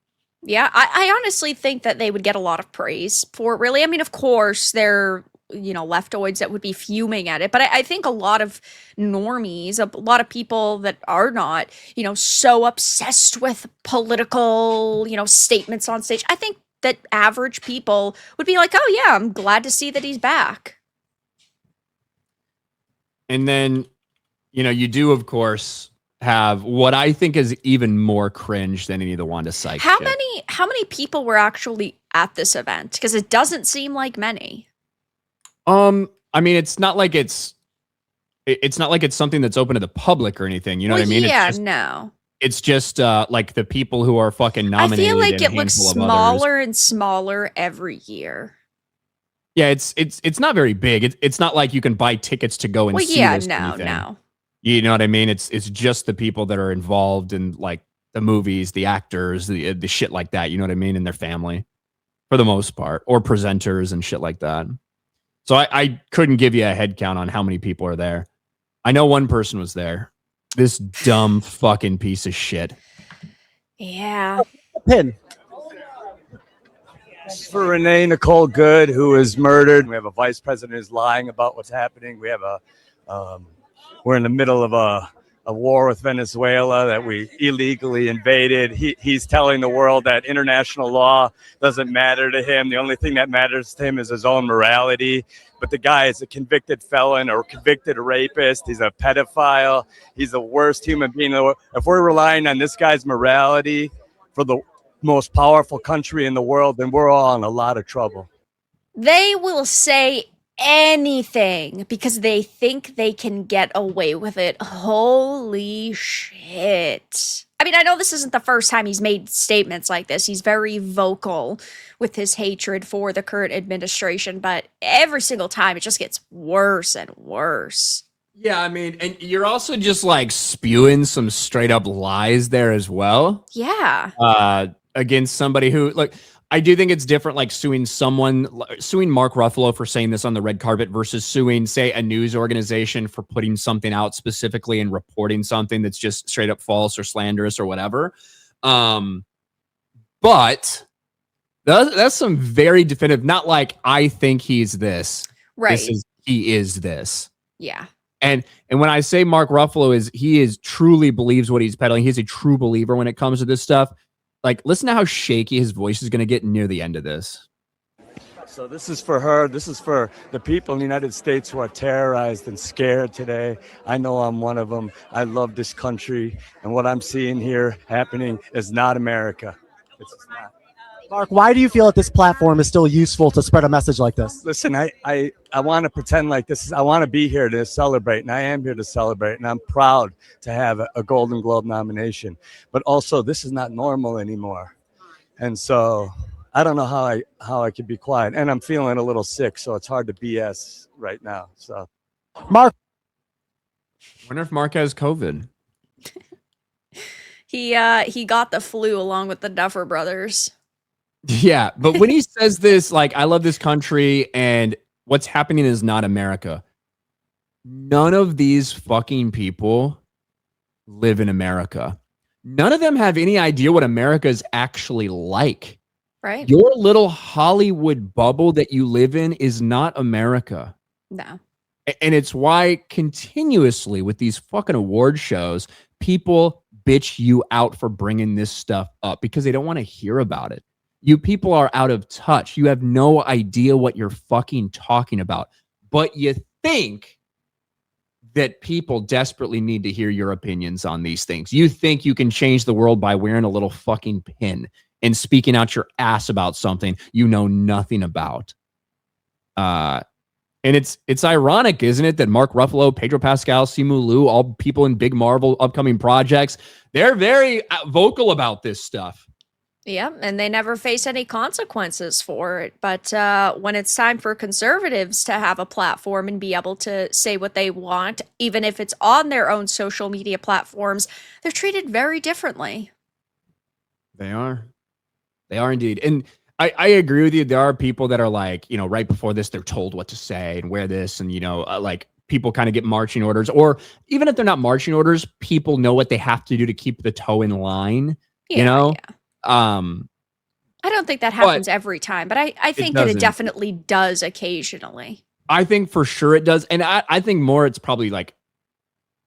Yeah, I honestly think that they would get a lot of praise for it, really. I mean, of course, they're, leftoids that would be fuming at it. But I think a lot of normies, a lot of people that are not, so obsessed with political, statements on stage, I think that average people would be like, oh, yeah, I'm glad to see that he's back. And then, you do, of course, have what I think is even more cringe than any of the Wanda Sykes How shit. many people were actually at this event? Because it doesn't seem like many. I mean, it's not like it's something that's open to the public or anything. You know what I mean? Yeah, It's just like the people who are fucking nominated. I feel like it looks smaller and smaller every year. Yeah, it's not very big. It's not like you can buy tickets to go and see this. No. You know what I mean? It's just the people that are involved in like the movies, the actors, the shit like that. You know what I mean? And their family, for the most part, or presenters and shit like that. So I couldn't give you a head count on how many people are there. I know one person was there. This dumb fucking piece of shit. Yeah. Pin. For Renee Nicole Good, who was murdered. We have a vice president who's lying about what's happening. We have we're in the middle of a war with Venezuela that we illegally invaded. He's telling the world that international law doesn't matter to him. The only thing that matters to him is his own morality. But the guy is a convicted felon or convicted rapist. He's a pedophile. He's the worst human being in the world. If we're relying on this guy's morality for the most powerful country in the world, then we're all in a lot of trouble. They will say anything because they think they can get away with it. Holy shit. I mean, I know this isn't the first time he's made statements like this. He's very vocal with his hatred for the current administration, but every single time it just gets worse and worse. Yeah, I mean, and you're also just like spewing some straight up lies there as well. Yeah. Against somebody who, like, I do think it's different, like suing Mark Ruffalo for saying this on the red carpet versus suing, say, a news organization for putting something out specifically and reporting something that's just straight up false or slanderous or whatever. But that's some very definitive, not like I think he's this. Right. He is this. Yeah. And when I say Mark Ruffalo he truly believes what he's peddling, he's a true believer when it comes to this stuff. Like, listen to how shaky his voice is going to get near the end of this. So this is for her. This is for the people in the United States who are terrorized and scared today. I know I'm one of them. I love this country. And what I'm seeing here happening is not America. It's just not. Mark, why do you feel that this platform is still useful to spread a message like this? Listen, I want to pretend like this is, I want to be here to celebrate, and I am here to celebrate, and I'm proud to have a Golden Globe nomination. But also, this is not normal anymore. And so I don't know how I could be quiet. And I'm feeling a little sick, so it's hard to BS right now. So Mark. I wonder if Mark has COVID. He got the flu along with the Duffer Brothers. Yeah, but when he says this, like, I love this country and what's happening is not America. None of these fucking people live in America. None of them have any idea what America is actually like. Right. Your little Hollywood bubble that you live in is not America. No. And it's why continuously with these fucking award shows, people bitch you out for bringing this stuff up because they don't want to hear about it. You people are out of touch. You have no idea what you're fucking talking about. But you think that people desperately need to hear your opinions on these things. You think you can change the world by wearing a little fucking pin and speaking out your ass about something you know nothing about. And it's ironic, isn't it, that Mark Ruffalo, Pedro Pascal, Simu Liu, all people in big Marvel upcoming projects, they're very vocal about this stuff. Yeah, and they never face any consequences for it. But when it's time for conservatives to have a platform and be able to say what they want, even if it's on their own social media platforms, they're treated very differently. They are. They are indeed. And I agree with you. There are people that are like, you know, right before this, they're told what to say and wear this. And, you know, like people kind of get marching orders. Or even if they're not marching orders, people know what they have to do to keep the toe in line, Yeah, you know? yeah. I don't think that happens every time, but I think that it definitely does occasionally. I think for sure it does. And I think more it's probably like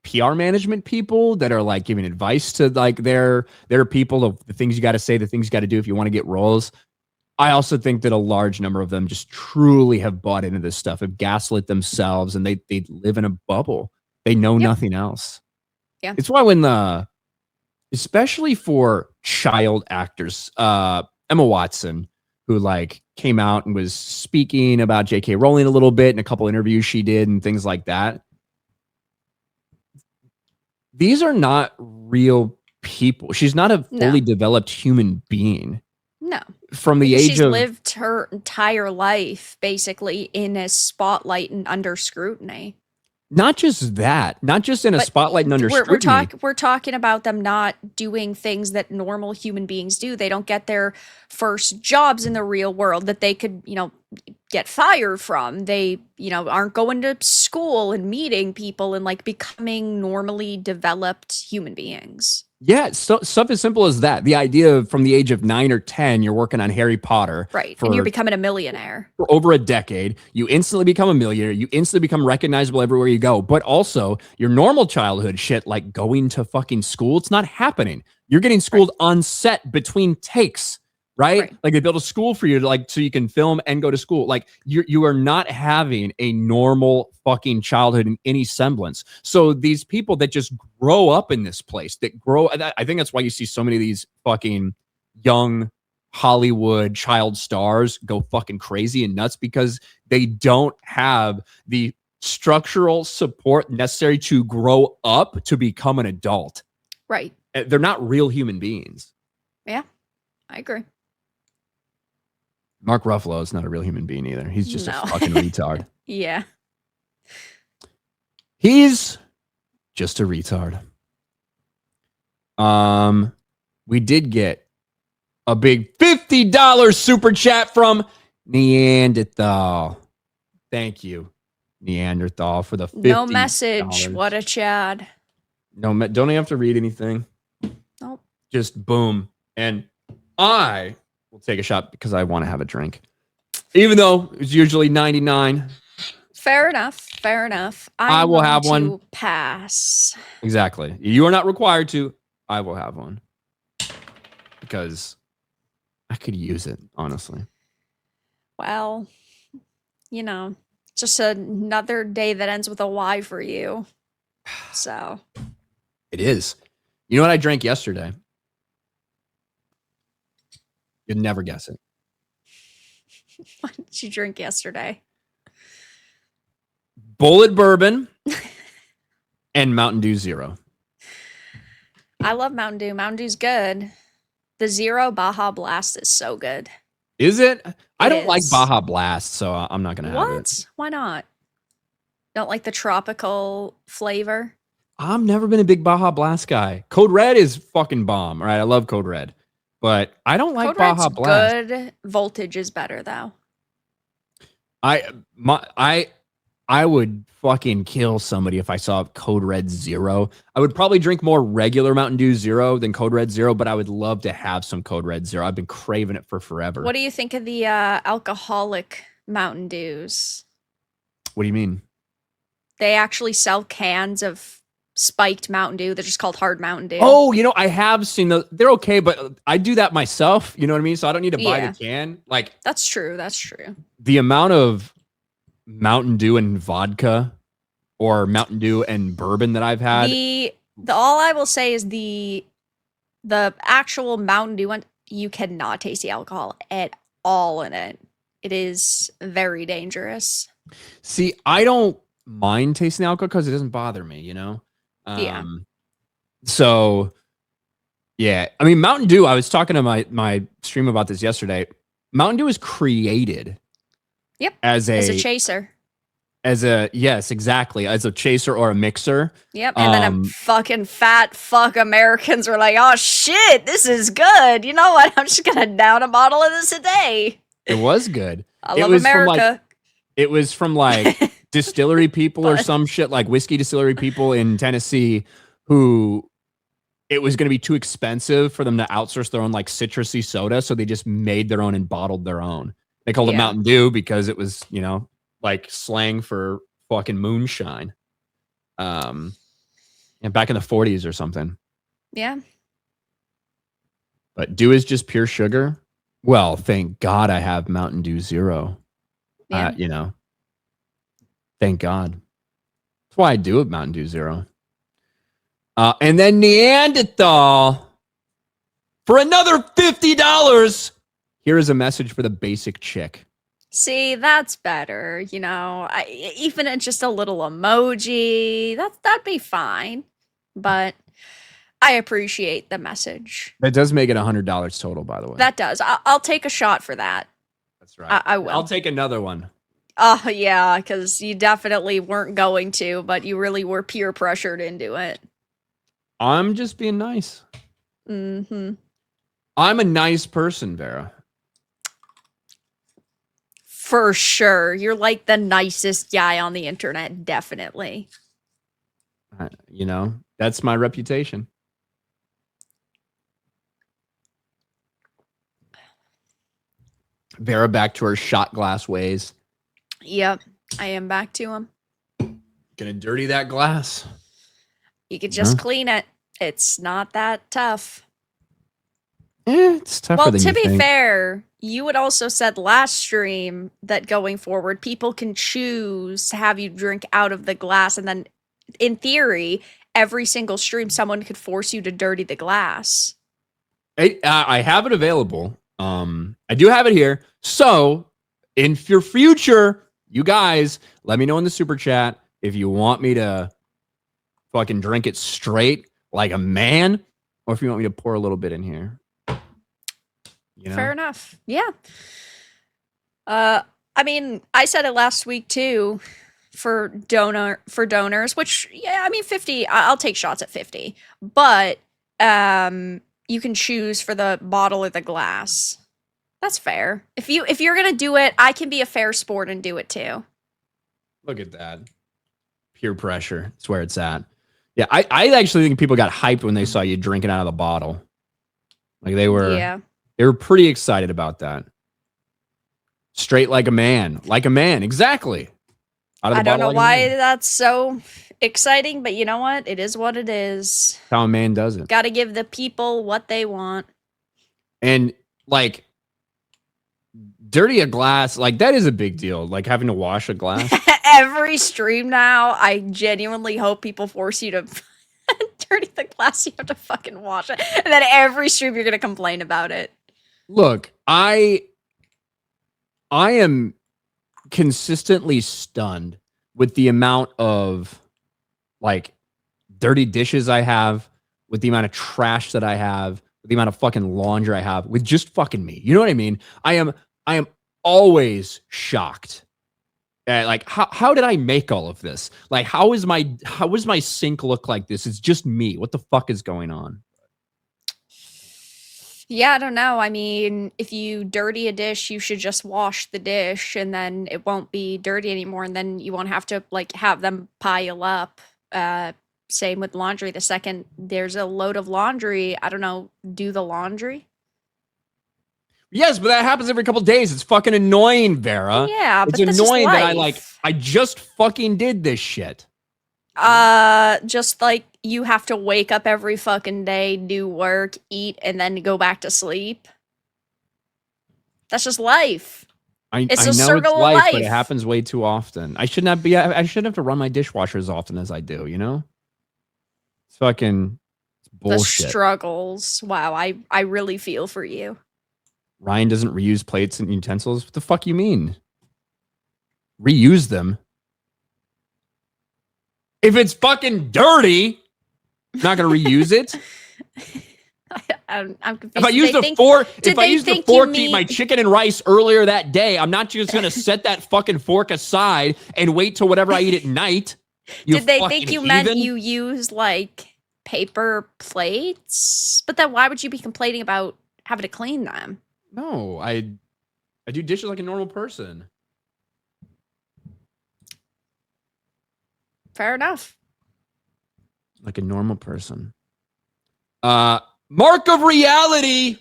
PR management people that are like giving advice to like their people of the things you got to say, the things you got to do if you want to get roles. I also think that a large number of them just truly have bought into this stuff, have gaslit themselves, and they live in a bubble. They know nothing else. Yeah. It's why when especially for child actors, Emma Watson, who like came out and was speaking about J.K. Rowling a little bit in a couple interviews she did and things like that. These are not real people. She's not a fully developed human being. No. From the age she's of lived her entire life basically in a spotlight and under scrutiny. not just that, not just in a spotlight and under scrutiny. We're talking about them not doing things that normal human beings do. They don't get their first jobs in the real world that they could, you know, get fired from. They, you know, aren't going to school and meeting people and like becoming normally developed human beings. Yeah, so stuff as simple as that. The idea of from the age of 9 or 10, you're working on Harry Potter. Right. And you're becoming a millionaire. For over a decade. You instantly become a millionaire. You instantly become recognizable everywhere you go. But also, your normal childhood shit, like going to fucking school, it's not happening. You're getting schooled on set between takes, right? Like they build a school for you to like so you can film and go to school. Like you are not having a normal fucking childhood in any semblance. So these people that just grow up in this place, that grow, I think that's why you see so many of these fucking young Hollywood child stars go fucking crazy and nuts because they don't have the structural support necessary to grow up to become an adult. Right. They're not real human beings. Yeah, I agree. Mark Ruffalo is not a real human being either. He's just a fucking retard. Yeah. He's just a retard. We did get a big $50 super chat from Neanderthal. Thank you, Neanderthal, for the $50. No message. What a Chad. No, don't have to read anything. Nope. Just boom. And I will take a shot because I want to have a drink. Even though it's usually 99. Fair enough. Fair enough. I will have one. Pass. Exactly. You are not required to. I will have one. because I could use it, honestly. Well, you know, just another day that ends with a Y for you. So It is. You know what I drank yesterday? You'd never guess it. what did you drink yesterday? Bullet bourbon and Mountain Dew Zero. I love Mountain Dew. Mountain Dew's good. The Zero Baja Blast is so good. Is it? I It don't like is. Baja Blast, so I'm not going to have it. What? Why not? Don't like the tropical flavor? I've never been a big Baja Blast guy. Code Red is fucking bomb. All right, I love Code Red. But I don't like Code Baja Red's Blast. good. Voltage is better though. I would fucking kill somebody if I saw Code Red Zero. I would probably drink more regular Mountain Dew Zero than Code Red Zero, but I would love to have some Code Red Zero. I've been craving it for forever. What do you think of the alcoholic Mountain Dews? What do you mean? They actually sell cans of spiked Mountain Dew. They're just called hard Mountain Dew. Oh, you know, I have seen those. They're okay, but I do that myself. You know what I mean? So I don't need to buy Yeah. the can. Like, That's true. That's true. the amount of Mountain Dew and vodka or Mountain Dew and bourbon that I've had. The all I will say is the actual Mountain Dew one, you cannot taste the alcohol at all in it. It is very dangerous. See, I don't mind tasting alcohol because it doesn't bother me, you know? Yeah. So, yeah. I mean, Mountain Dew, I was talking to my stream about this yesterday. Mountain Dew is created Yep. as As a chaser. Yes, exactly. As a chaser or a mixer. Yep. And then a fucking fat fuck Americans were like, oh shit, this is good. You know what? I'm just gonna down a bottle of this a day. It was good. I love America. It was from like distillery people or some shit, like whiskey distillery people in Tennessee who it was going to be too expensive for them to outsource their own like citrusy soda. So they just made their own and bottled their own. They called it Mountain Dew because it was, you know, like slang for fucking moonshine. And back in the 40s or something. Yeah. But Dew is just pure sugar. Well, thank God I have Mountain Dew Zero. Yeah. You know, thank God. That's why I do have Mountain Dew Zero. And then Neanderthal for another $50. Here is a message for the basic chick. See, that's better. You know, even at just a little emoji, that'd be fine. But I appreciate the message. That does make it $100 total, by the way. That does. I'll take a shot for that. That's right. I will. I'll take another one. Oh, yeah, because you definitely weren't going to, but you really were peer pressured into it. I'm just being nice. Mm-hmm. I'm a nice person, Vera. For sure. You're like the nicest guy on the internet, definitely. You know, that's my reputation. Vera back to her shot glass ways. Yep, I am back to him. Gonna dirty that glass. You could just clean it. It's not that tough. It's tougher Well, than to you be think. fair, you had also said last stream that going forward, people can choose to have you drink out of the glass. And then, in theory, every single stream, someone could force you to dirty the glass. I have it available. I do have it here. So, in your future, you guys, let me know in the super chat if you want me to fucking drink it straight like a man, or if you want me to pour a little bit in here. You know? Fair enough. Yeah. I mean, I said it last week too for donors, which yeah, I mean 50, I'll take shots at 50. But you can choose for the bottle or the glass. That's fair. If you're going to do it, I can be a fair sport and do it too. Look at that. Peer pressure. That's where it's at. Yeah, I actually think people got hyped when they saw you drinking out of the bottle. Like they were pretty excited about that. Straight like a man. Like a man. Exactly. Out of the I don't bottle know like a why man. that's so exciting, but you know what? It is what it is. That's how a man does it. Got to give the people what they want. And like dirty a glass, like that is a big deal. Like having to wash a glass. Every stream now, I genuinely hope people force you to dirty the glass. You have to fucking wash it, and then every stream you're gonna complain about it. Look, I am consistently stunned with the amount of like dirty dishes I have, with the amount of trash that I have, with the amount of fucking laundry I have, with just fucking me. You know what I mean? I am always shocked at like how did I make all of this? Like how is my sink look like this? It's just me. What the fuck is going on? Yeah, I don't know. I mean, if you dirty a dish, you should just wash the dish and then it won't be dirty anymore, and then you won't have to like have them pile up. Same with laundry. The second there's a load of laundry, I don't know, do the laundry. Yes, but that happens every couple days. It's fucking annoying, Vera. Yeah, it's but this is annoying that life. I just fucking did this shit. Just like you have to wake up every fucking day, do work, eat, and then go back to sleep. That's just life. It's a know circle it's life, of life. but it happens way too often. I shouldn't have to run my dishwasher as often as I do, you know? It's fucking bullshit. The struggles. Wow, I really feel for you. Ryan doesn't reuse plates and utensils. What the fuck you mean? Reuse them. If it's fucking dirty, I'm not gonna reuse it. I'm confused. If I used a fork, to eat my chicken and rice earlier that day, I'm not just gonna set that fucking fork aside and wait till whatever I eat at night. Did they think you meant you use like paper plates? But then why would you be complaining about having to clean them? No, I do dishes like a normal person. Fair enough. Like a normal person. Mark of reality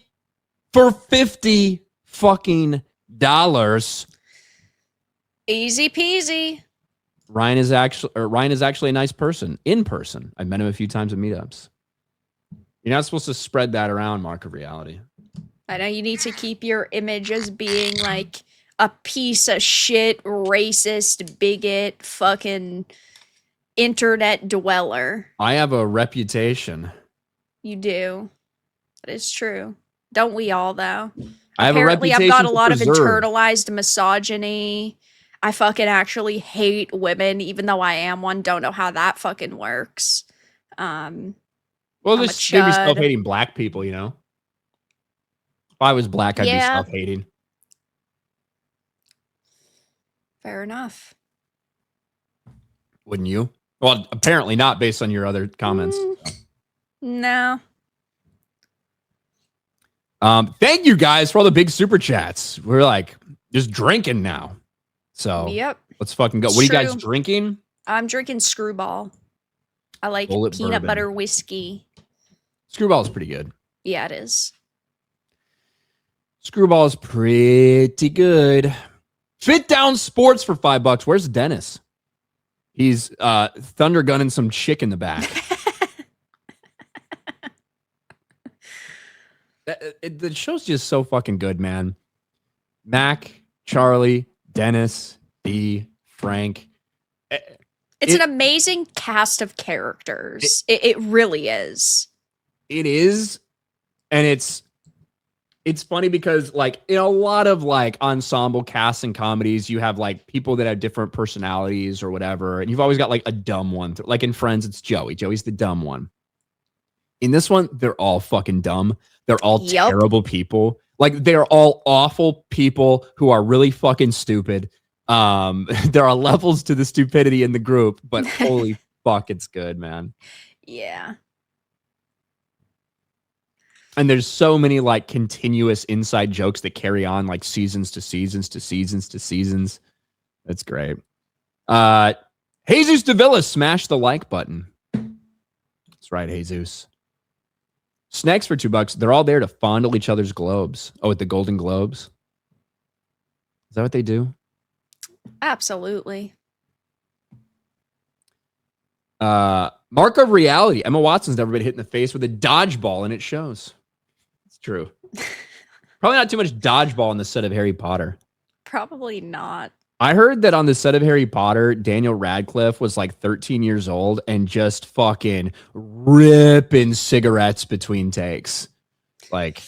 for $50 fucking dollars. Easy peasy. Ryan is actually a nice person in person. I've met him a few times at meetups. You're not supposed to spread that around, Mark of reality. I know you need to keep your image as being like a piece of shit, racist, bigot, fucking internet dweller. I have a reputation. You do. That is true. Don't we all, though? I have Apparently, a reputation. I've got a lot of preserve. internalized misogyny. I fucking actually hate women, even though I am one. Don't know how that fucking works. Well, this made me self-hating black people, you know? If I was black, I'd be self-hating. Fair enough. Wouldn't you? Well, apparently not, based on your other comments. No. Thank you guys for all the big super chats. We're like just drinking now. So yep. Let's fucking go. What are you guys drinking? I'm drinking Screwball. I like Bullet peanut bourbon. butter whiskey. Screwball is pretty good. Yeah, it is. Screwball is pretty good. Fit Down Sports for $5. Where's Dennis? He's thunder gunning some chick in the back. The show's just so fucking good, man. Mac, Charlie, Dennis, B, Frank. It's an amazing cast of characters. It really is. It is. And it's funny because like in a lot of like ensemble casts and comedies, you have like people that have different personalities or whatever. And you've always got like a dumb one. Like in Friends, it's Joey. Joey's the dumb one. In this one, they're all fucking dumb. They're all terrible people. Like they're all awful people who are really fucking stupid. There are levels to the stupidity in the group, but holy fuck, it's good, man. Yeah. And there's so many like continuous inside jokes that carry on like seasons to seasons to seasons to seasons. That's great. Jesus Davila, smash the like button. That's right, Jesus. Snacks for $2. They're all there to fondle each other's globes. Oh, at the Golden Globes? Is that what they do? Absolutely. Mark of reality. Emma Watson's never been hit in the face with a dodgeball, and it shows. It's true. Probably not too much dodgeball on the set of Harry Potter. Probably not. I heard that on the set of Harry Potter, Daniel Radcliffe was like 13 years old and just fucking ripping cigarettes between takes. Like,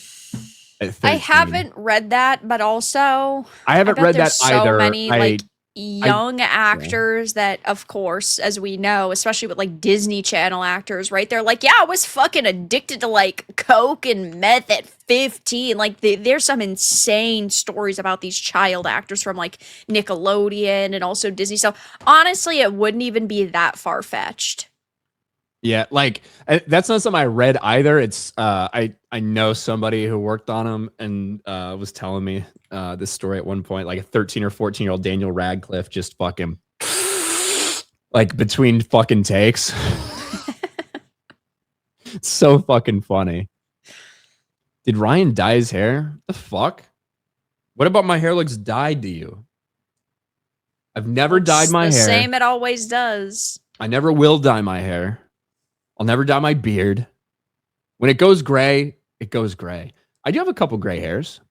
at 13. I haven't read that, but also I haven't bet read that there's so either. many young actors that, of course, as we know, especially with like Disney Channel actors, right? They're like, yeah, I was fucking addicted to like coke and meth at 15. Like, there's some insane stories about these child actors from like Nickelodeon and also Disney. So honestly, it wouldn't even be that far fetched. Yeah, like that's not something I read either. It's I know somebody who worked on him and was telling me this story at one point. Like a 13 or 14-year-old Daniel Radcliffe just fucking like between fucking takes. It's so fucking funny. Did Ryan dye his hair? The fuck? What about my hair looks dyed to you? I've never dyed my hair. Same it always does. I never will dye my hair. I'll never dye my beard. When it goes gray, it goes gray. I do have a couple gray hairs.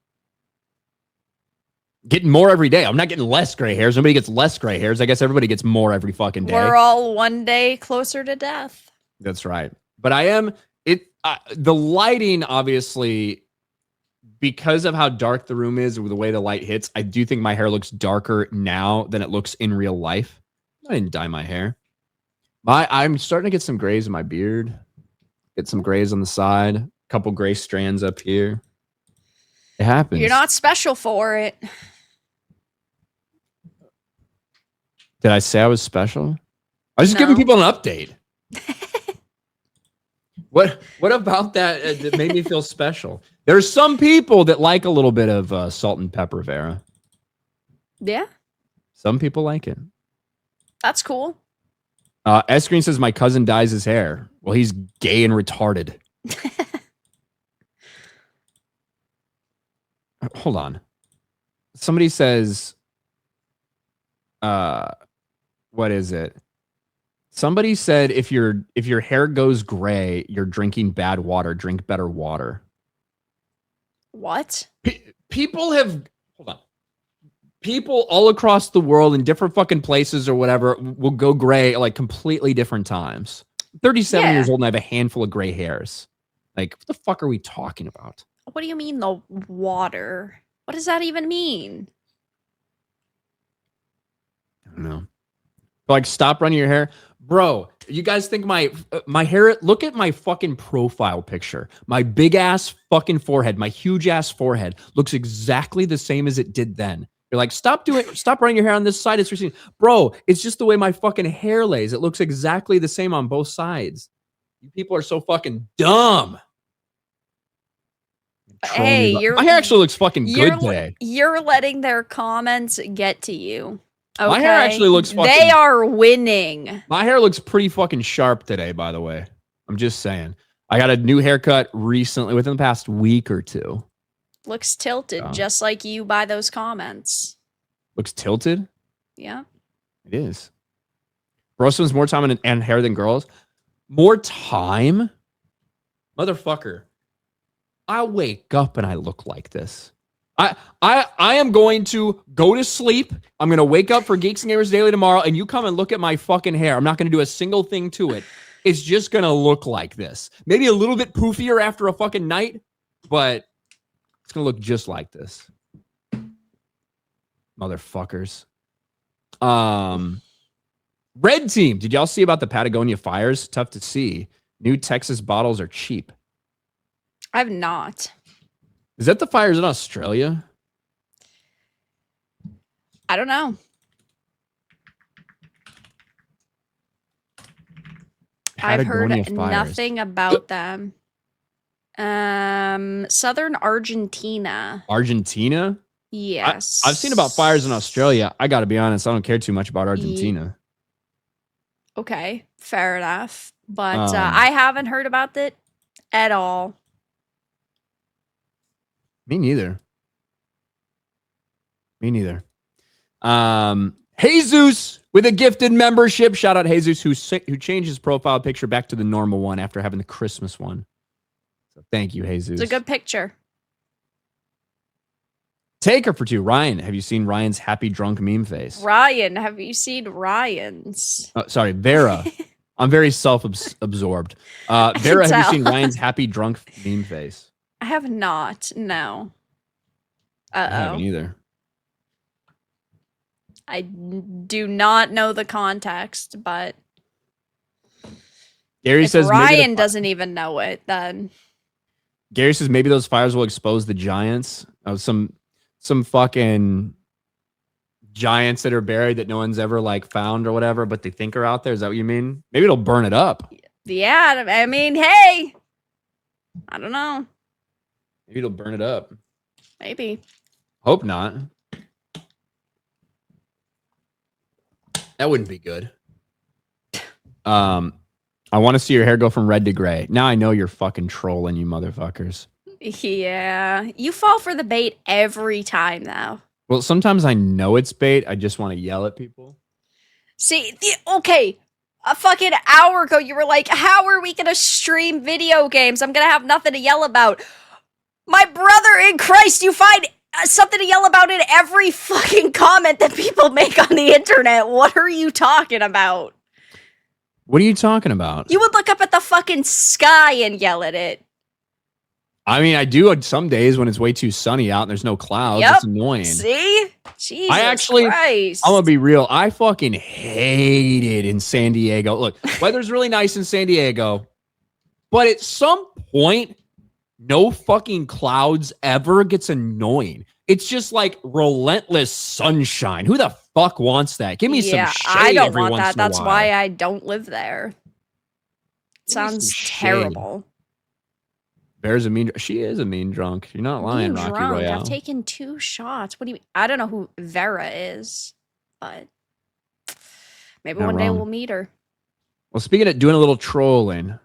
Getting more every day. I'm not getting less gray hairs. Nobody gets less gray hairs. I guess everybody gets more every fucking day. We're all one day closer to death. That's right. But I am the lighting, obviously, because of how dark the room is, with the way the light hits, I do think my hair looks darker now than it looks in real life. I didn't dye my hair. I'm starting to get some grays in my beard. Get some grays on the side. A couple gray strands up here. It happens. You're not special for it. Did I say I was special? I was just giving people an update. What about that that made me feel special? There's some people that like a little bit of salt and pepper, Vera. Yeah. Some people like it. That's cool. S Green says my cousin dyes his hair. Well, he's gay and retarded. Hold on. Somebody says, what is it? Somebody said if your hair goes gray, you're drinking bad water. Drink better water. What? People have hold on. People all across the world in different fucking places or whatever will go gray like completely different times. I'm 37 years old and I have a handful of gray hairs. Like, what the fuck are we talking about? What do you mean the water? What does that even mean? I don't know. Like, stop running your hair. Bro, you guys think my hair, look at my fucking profile picture. My big ass fucking forehead, my huge ass forehead looks exactly the same as it did then. You're like, stop running your hair on this side. It's receding. Bro, it's just the way my fucking hair lays. It looks exactly the same on both sides. You people are so fucking dumb. Hey, my hair actually looks fucking good today. You're letting their comments get to you. Okay? My hair actually looks fucking... They are winning. My hair looks pretty fucking sharp today, by the way. I'm just saying. I got a new haircut recently, within the past week or two. Looks tilted, just like you by those comments. Looks tilted? Yeah. It is. Bro spends more time and hair than girls. More time? Motherfucker. I wake up and I look like this. I am going to go to sleep. I'm going to wake up for Geeks and Gamers Daily tomorrow, and you come and look at my fucking hair. I'm not going to do a single thing to it. It's just going to look like this. Maybe a little bit poofier after a fucking night, but it's going to look just like this. Motherfuckers. Red team. Did y'all see about the Patagonia fires? Tough to see. New Texas bottles are cheap. I've not. Is that the fires in Australia? I don't know. I've heard nothing about them. Southern Argentina. Argentina? Yes. I've seen about fires in Australia. I got to be honest. I don't care too much about Argentina. Okay. Fair enough. But I haven't heard about it at all. Me neither. Jesus with a gifted membership. Shout out Jesus who changed his profile picture back to the normal one after having the Christmas one. So thank you, Jesus. It's a good picture. Taker for 2. Ryan, have you seen Ryan's happy drunk meme face? Ryan, have you seen Ryan's? Sorry, Vera. I'm very self-absorbed. Vera, have you seen Ryan's happy drunk meme face? I have not. No. I haven't either. I do not know the context, but Gary if says Ryan doesn't even know it, then Gary says maybe those fires will expose the giants of some fucking giants that are buried that no one's ever like found or whatever, but they think are out there. Is that what you mean? Maybe it'll burn it up. yeah, I mean, hey, I don't know. Maybe it'll burn it up. Maybe. Hope not. That wouldn't be good. I want to see your hair go from red to gray. Now I know you're fucking trolling, you motherfuckers. Yeah, you fall for the bait every time, though. Well, sometimes I know it's bait. I just want to yell at people. See, okay, a fucking hour ago, you were like, how are we gonna stream video games? I'm gonna have nothing to yell about. My brother in Christ, you find something to yell about in every fucking comment that people make on the internet. What are you talking about? What are you talking about? You would look up at the fucking sky and yell at it. I mean, I do on some days when it's way too sunny out and there's no clouds. Yep. It's annoying. See? Jesus Christ. I'm gonna be real. I fucking hate it in San Diego. Look, weather's really nice in San Diego, but at some point, no fucking clouds ever gets annoying. It's just like relentless sunshine. Who the fuck wants that? Give me some shade. I don't every want once that. in a That's while. why I don't live there. Sounds terrible. Bear's a mean. She is a mean drunk. You're not lying, Being Rocky drunk. Royale. I've taken 2 shots. What do you? I don't know who Vera is, but maybe Not one day wrong. we'll meet her. Well, speaking of doing a little trolling,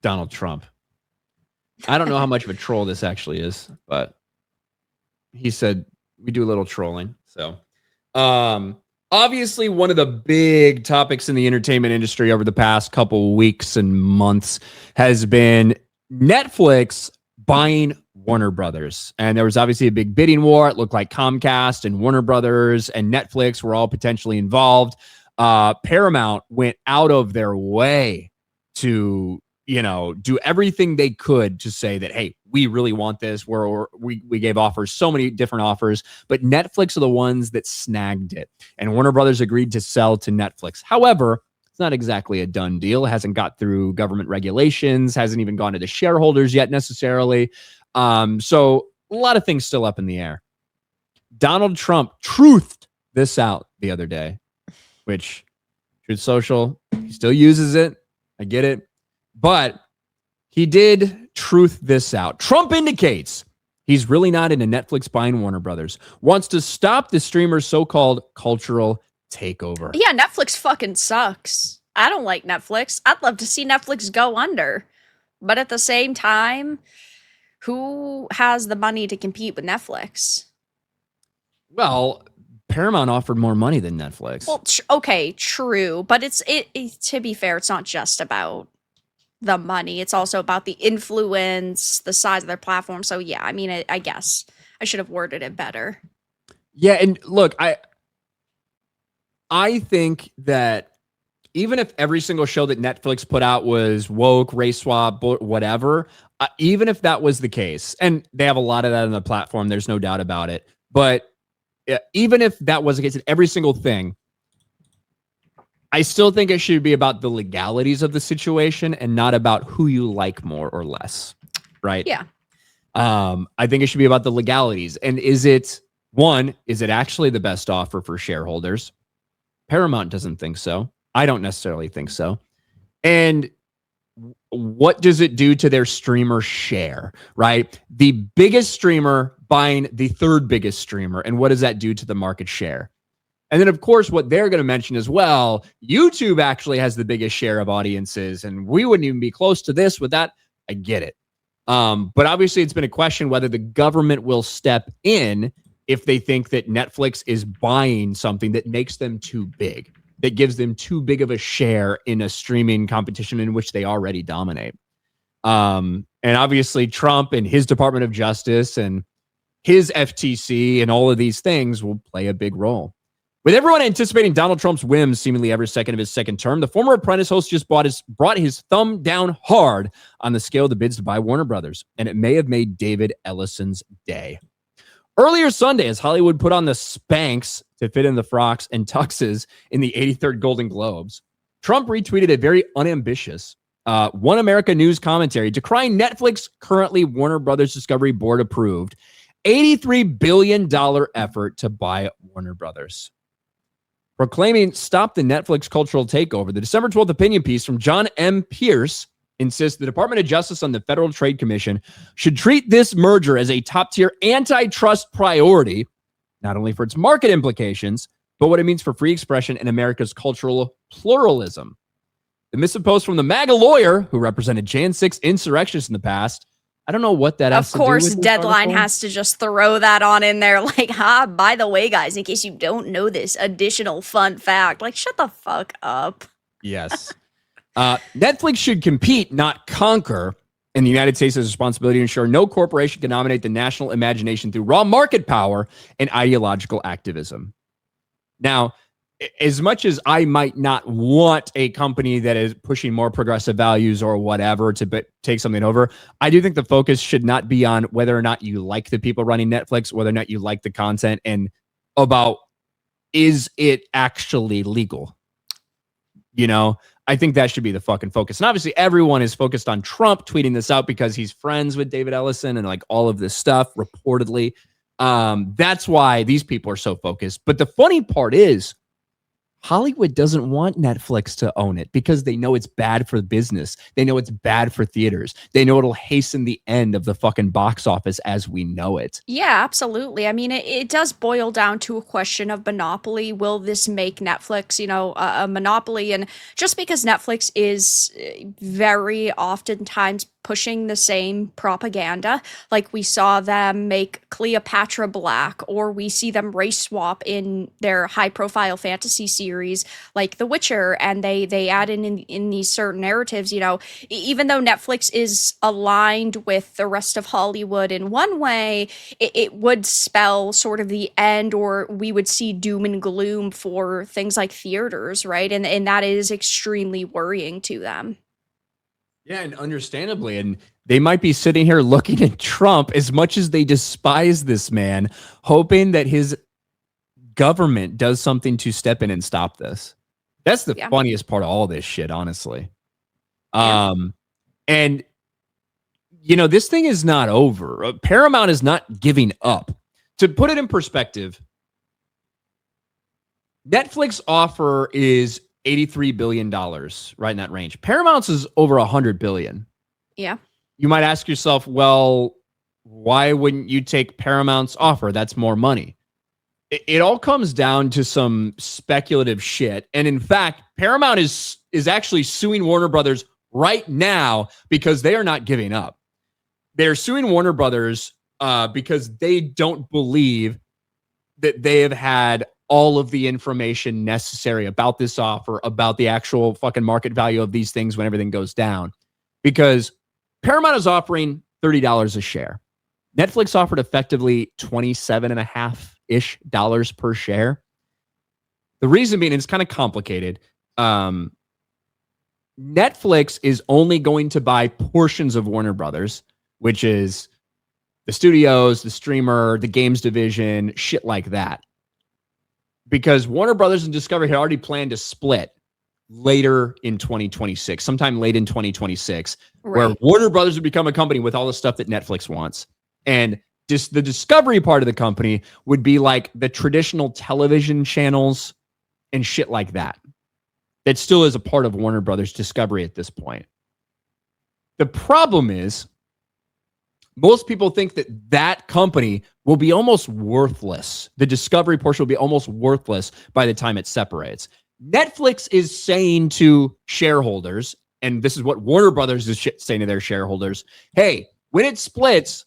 Donald Trump. I don't know how much of a troll this actually is, but he said we do a little trolling. So, obviously, one of the big topics in the entertainment industry over the past couple weeks and months has been Netflix buying Warner Brothers. And there was obviously a big bidding war. It looked like Comcast and Warner Brothers and Netflix were all potentially involved. Paramount went out of their way to, do everything they could to say that, hey, we really want this. We gave offers, so many different offers, but Netflix are the ones that snagged it. And Warner Brothers agreed to sell to Netflix. However, it's not exactly a done deal. It hasn't got through government regulations, hasn't even gone to the shareholders yet necessarily. So a lot of things still up in the air. Donald Trump truthed this out the other day, which Truth Social, he still uses it. I get it. But he did truth this out. Trump indicates he's really not into Netflix buying Warner Brothers, wants to stop the streamer's so-called cultural takeover. Yeah, Netflix fucking sucks. I don't like Netflix. I'd love to see Netflix go under. But at the same time, who has the money to compete with Netflix? Well, Paramount offered more money than Netflix. Well, okay, true. But it's to be fair, it's not just about the money. It's also about the influence, the size of their platform. So yeah, I mean, I guess I should have worded it better. Yeah, and look, I think that even if every single show that Netflix put out was woke, race swap, whatever, even if that was the case, and they have a lot of that on the platform, there's no doubt about it. But even if that was the case, every single thing, I still think it should be about the legalities of the situation and not about who you like more or less, right? Yeah. I think it should be about the legalities. And is it actually the best offer for shareholders? Paramount doesn't think so. I don't necessarily think so. And what does it do to their streamer share, right? The biggest streamer buying the third biggest streamer. And what does that do to the market share? And then, of course, what they're going to mention as well, YouTube actually has the biggest share of audiences, and we wouldn't even be close to this with that. I get it. But obviously, it's been a question whether the government will step in if they think that Netflix is buying something that makes them too big, that gives them too big of a share in a streaming competition in which they already dominate. And obviously, Trump and his Department of Justice and his FTC and all of these things will play a big role. With everyone anticipating Donald Trump's whims seemingly every second of his second term, the former Apprentice host just brought his thumb down hard on the scale of the bids to buy Warner Brothers, and it may have made David Ellison's day. Earlier Sunday, as Hollywood put on the Spanx to fit in the frocks and tuxes in the 83rd Golden Globes, Trump retweeted a very unambitious One America News commentary decrying Netflix, currently Warner Brothers Discovery Board approved, $83 billion effort to buy Warner Brothers. Proclaiming stop the Netflix cultural takeover, the December 12th opinion piece from John M. Pierce insists the Department of Justice and the Federal Trade Commission should treat this merger as a top-tier antitrust priority, not only for its market implications, but what it means for free expression and America's cultural pluralism. The missive post from the MAGA lawyer who represented Jan 6 insurrectionists in the past. I don't know what that has to do with. Of course, this Deadline article. has to just throw that on in there, like, by the way, guys, in case you don't know this additional fun fact. Like, shut the fuck up. Yes. Netflix should compete, not conquer. And the United States has a responsibility to ensure no corporation can dominate the national imagination through raw market power and ideological activism. Now, as much as I might not want a company that is pushing more progressive values or whatever to take something over, I do think the focus should not be on whether or not you like the people running Netflix, whether or not you like the content, and about is it actually legal? You know, I think that should be the fucking focus. And obviously everyone is focused on Trump tweeting this out because he's friends with David Ellison and like all of this stuff reportedly. That's why these people are so focused. But the funny part is Hollywood doesn't want Netflix to own it because they know it's bad for business. They know it's bad for theaters. They know it'll hasten the end of the fucking box office as we know it. Yeah, absolutely. I mean, it does boil down to a question of monopoly. Will this make Netflix, a monopoly? And just because Netflix is very oftentimes pushing the same propaganda, like we saw them make Cleopatra black, or we see them race swap in their high profile fantasy series like The Witcher, and they add in these certain narratives, even though Netflix is aligned with the rest of Hollywood in one way, it would spell sort of the end, or we would see doom and gloom for things like theaters, right? And that is extremely worrying to them. Yeah, and understandably, and they might be sitting here looking at Trump as much as they despise this man, hoping that his government does something to step in and stop this. That's the funniest part of all this shit, honestly. And this thing is not over. Paramount is not giving up. To put it in perspective, Netflix offer is $83 billion, right in that range. Paramount's is over $100 billion. Yeah. You might ask yourself, well, why wouldn't you take Paramount's offer? That's more money. It all comes down to some speculative shit. And in fact, Paramount is actually suing Warner Brothers right now because they are not giving up. They're suing Warner Brothers because they don't believe that they have had all of the information necessary about this offer, about the actual fucking market value of these things when everything goes down. Because Paramount is offering $30 a share. Netflix offered effectively $27.5-ish per share. The reason being, it's kind of complicated. Netflix is only going to buy portions of Warner Brothers, which is the studios, the streamer, the games division, shit like that. Because Warner Brothers and Discovery had already planned to split later in 2026, sometime late in 2026, where Warner Brothers would become a company with all the stuff that Netflix wants. And just the Discovery part of the company would be like the traditional television channels and shit like that. That still is a part of Warner Brothers Discovery at this point. The problem is, most people think that that company will be almost worthless. The Discovery portion will be almost worthless by the time it separates. Netflix is saying to shareholders, and this is what Warner Brothers is saying to their shareholders, hey, when it splits,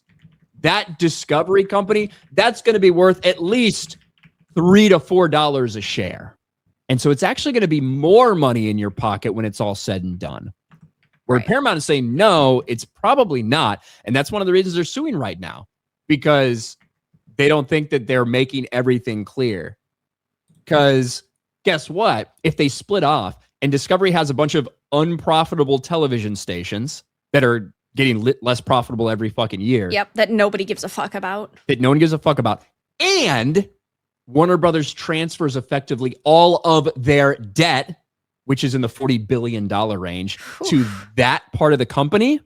that Discovery company, that's going to be worth at least $3 to $4 a share. And so it's actually going to be more money in your pocket when it's all said and done. Where Paramount is saying, no, it's probably not. And that's one of the reasons they're suing right now. Because they don't think that they're making everything clear. Because guess what? If they split off and Discovery has a bunch of unprofitable television stations that are getting less profitable every fucking year. Yep, that nobody gives a fuck about. That no one gives a fuck about. And Warner Brothers transfers effectively all of their debt, which is in the $40 billion range, to that part of the company.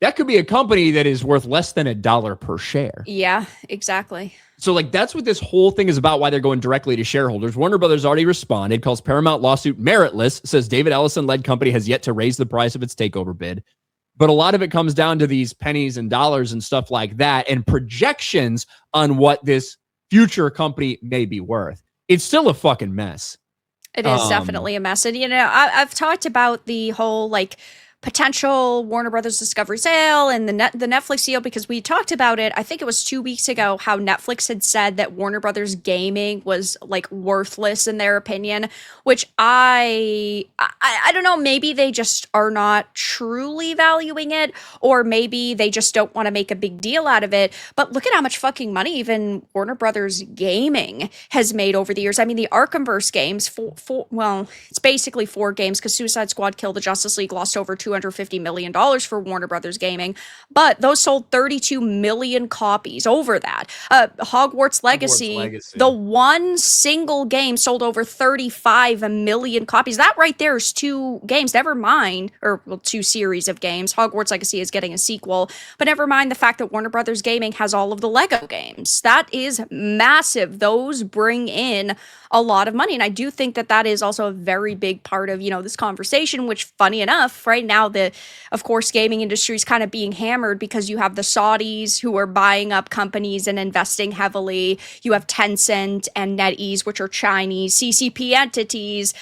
That could be a company that is worth less than $1 per share. Yeah, exactly. So like that's what this whole thing is about, why they're going directly to shareholders. Warner Brothers already responded, calls Paramount lawsuit meritless, says David Ellison-led company has yet to raise the price of its takeover bid. But a lot of it comes down to these pennies and dollars and stuff like that and projections on what this future company may be worth. It's still a fucking mess. It is definitely a mess. And, you know, I've talked about the whole, like, potential Warner Brothers Discovery sale and the Netflix deal, because we talked about it, I think it was 2 weeks ago, how Netflix had said that Warner Brothers Gaming was like worthless in their opinion, which I don't know, maybe they just are not truly valuing it, or maybe they just don't want to make a big deal out of it. But look at how much fucking money even Warner Brothers Gaming has made over the years. I mean, the Arkhamverse games, well, it's basically 4 games, because Suicide Squad, Kill the Justice League lost over $250 million for Warner Brothers Gaming, but those sold 32 million copies over that. Hogwarts Legacy, the one single game sold over 35 million copies. That right there is 2 games, never mind, or well, 2 series of games. Hogwarts Legacy is getting a sequel, but never mind the fact that Warner Brothers Gaming has all of the Lego games. That is massive. Those bring in a lot of money. And I do think that that is also a very big part of, you know, this conversation, which funny enough, right now, of course, gaming industry is kind of being hammered because you have the Saudis who are buying up companies and investing heavily. You have Tencent and NetEase, which are Chinese CCP entities,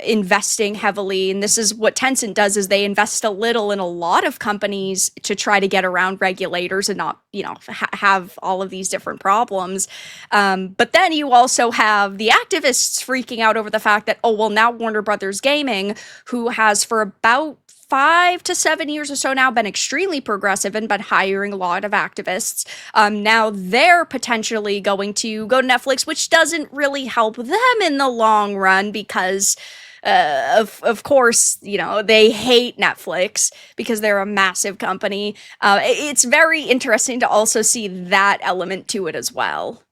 investing heavily. And this is what Tencent does, is they invest a little in a lot of companies to try to get around regulators and not, you know, have all of these different problems. But then you also have the activists freaking out over the fact that, oh, well, now Warner Brothers Gaming, who has for about 5 to 7 years or so now been extremely progressive and been hiring a lot of activists, now they're potentially going to go to Netflix, which doesn't really help them in the long run, because of course, you know, they hate Netflix because they're a massive company. It's very interesting to also see that element to it as well.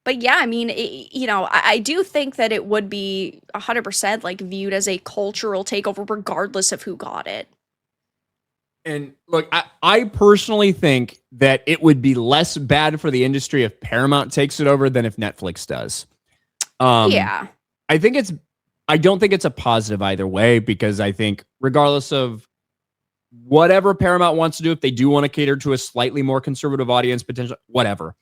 But yeah, I mean, you know, I do think that it would be 100% like viewed as a cultural takeover, regardless of who got it. And look, I personally think that it would be less bad for the industry if Paramount takes it over than if Netflix does. Yeah. I don't think it's a positive either way, because I think regardless of whatever Paramount wants to do, if they do want to cater to a slightly more conservative audience, potentially, whatever,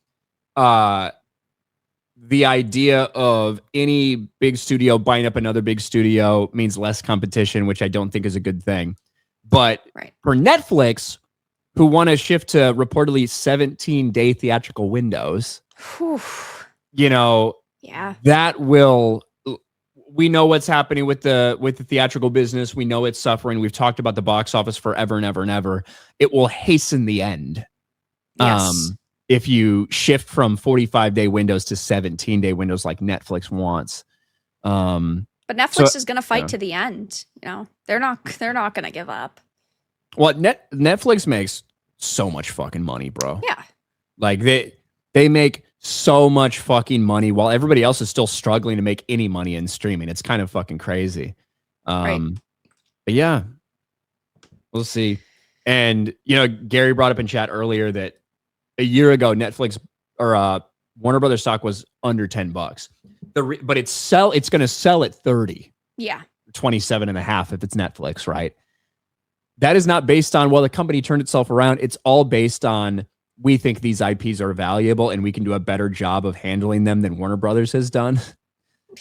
the idea of any big studio buying up another big studio means less competition, which I don't think is a good thing. But for Netflix, who want to shift to reportedly 17-day theatrical windows, you know, that will, we know what's happening with the theatrical business. We know it's suffering. We've talked about the box office forever and ever and ever. It will hasten the end. Yes. If you shift from 45-day windows to 17-day windows like Netflix wants. But Netflix is going to fight to the end. You know, they're not going to give up. Well, Netflix makes so much fucking money, bro. Yeah. Like they make so much fucking money while everybody else is still struggling to make any money in streaming. It's kind of fucking crazy. But yeah, we'll see. And, you know, Gary brought up in chat earlier that a year ago, Netflix or Warner Brothers stock was under $10. But it's going to sell at 30. Yeah. 27.5 if it's Netflix, right? That is not based on, well, the company turned itself around. It's all based on, we think these IPs are valuable and we can do a better job of handling them than Warner Brothers has done.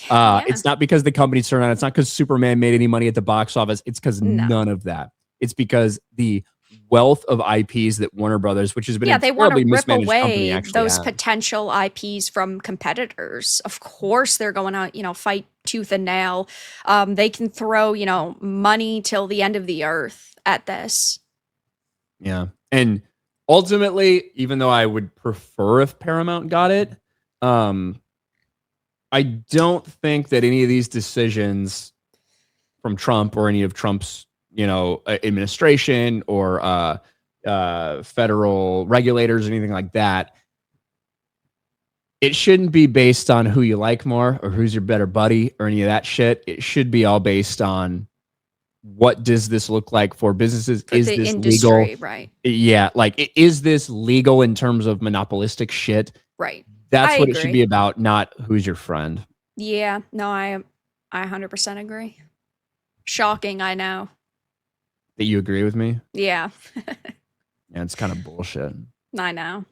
It's not because the company's turned around. It's not because Superman made any money at the box office. It's because none of that. It's because the wealth of IPs that Warner Brothers, which has been they want to rip away those potential IPs from competitors. Of course, they're going to, you know, fight tooth and nail. They can throw, you know, money till the end of the earth at this. Yeah. And ultimately, even though I would prefer if Paramount got it, I don't think that any of these decisions from Trump or any of Trump's, administration or federal regulators or anything like that, it shouldn't be based on who you like more or who's your better buddy or any of that shit. It should be all based on what does this look like for businesses? For is the this industry, legal? right? Yeah, like is this legal in terms of monopolistic shit? Right. That's I what it should agree. be about, not who's your friend. Yeah, no, I 100% agree. Shocking, I know. That you agree with me? Yeah, Yeah, it's kind of bullshit. I know.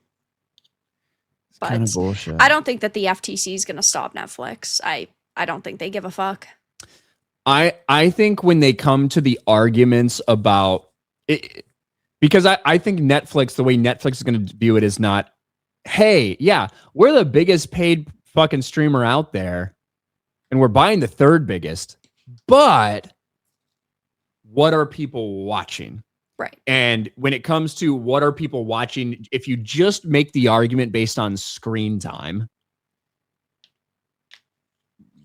It's kind of But bullshit. I don't think that the FTC is going to stop Netflix. I don't think they give a fuck. I think when they come to the arguments about it, because I think Netflix, the way Netflix is going to view it is not, hey, yeah, we're the biggest paid fucking streamer out there and we're buying the third biggest, but what are people watching? Right. And when it comes to what are people watching, if you just make the argument based on screen time,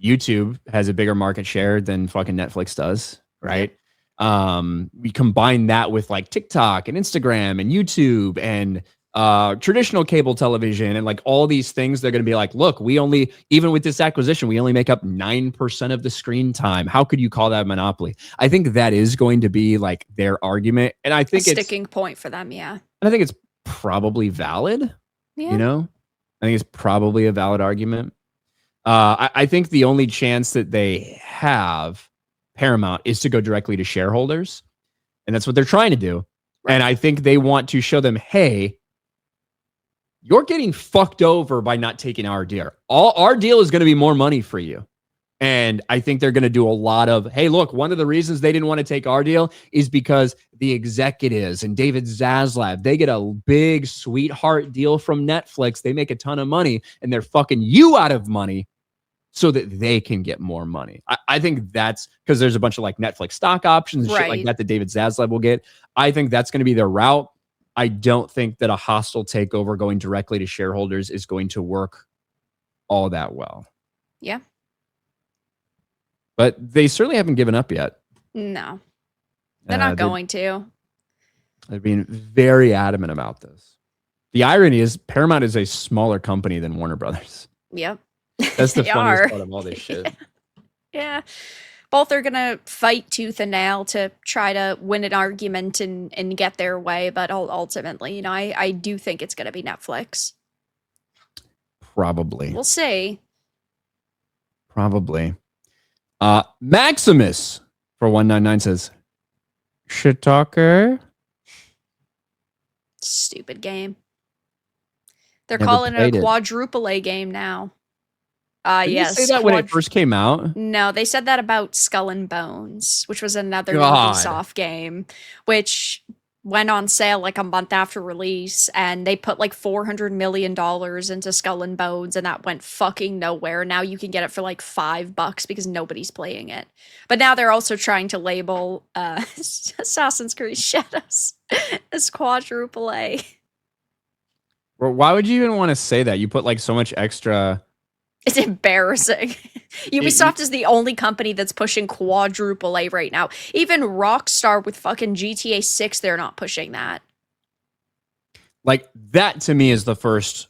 YouTube has a bigger market share than fucking Netflix does, right? We combine that with like TikTok and Instagram and YouTube and traditional cable television and like all these things. They're going to be like, look, even with this acquisition, we only make up 9% of the screen time. How could you call that a monopoly? I think that is going to be like their argument. And I think a sticking point for them. Yeah. And I think it's probably valid. Yeah. I think it's probably a valid argument. I think the only chance that they have, Paramount, is to go directly to shareholders. And that's what they're trying to do. Right. And I think they want to show them, hey, you're getting fucked over by not taking our deal. Our deal is going to be more money for you. And I think they're going to do a lot of, hey, look, one of the reasons they didn't want to take our deal is because the executives and David Zaslav, they get a big sweetheart deal from Netflix. They make a ton of money and they're fucking you out of money so that they can get more money. I think that's because there's a bunch of like Netflix stock options and shit like that David Zaslav will get. I think that's going to be their route. I don't think that a hostile takeover going directly to shareholders is going to work all that well. Yeah. But they certainly haven't given up yet. No. They're not going to. They're being very adamant about this. The irony is Paramount is a smaller company than Warner Brothers. Yep. That's the funniest part of all this shit. Yeah. Both are going to fight tooth and nail to try to win an argument and get their way. But ultimately, I do think it's going to be Netflix. Probably. We'll see. Probably. Maximus for 199 says, shit talker. Stupid game. They're calling it a quadruple A game now. Didn't yes. you say that when it first came out? No, they said that about Skull and Bones, which was another Ubisoft game, which went on sale like a month after release, and they put like $400 million into Skull and Bones, and that went fucking nowhere. Now you can get it for like $5 because nobody's playing it. But now they're also trying to label Assassin's Creed Shadows as quadruple A. Well, why would you even want to say that? You put like so much extra. It's embarrassing. Ubisoft is the only company that's pushing quadruple A right now. Even Rockstar with fucking GTA 6, they're not pushing that. Like, that to me is the first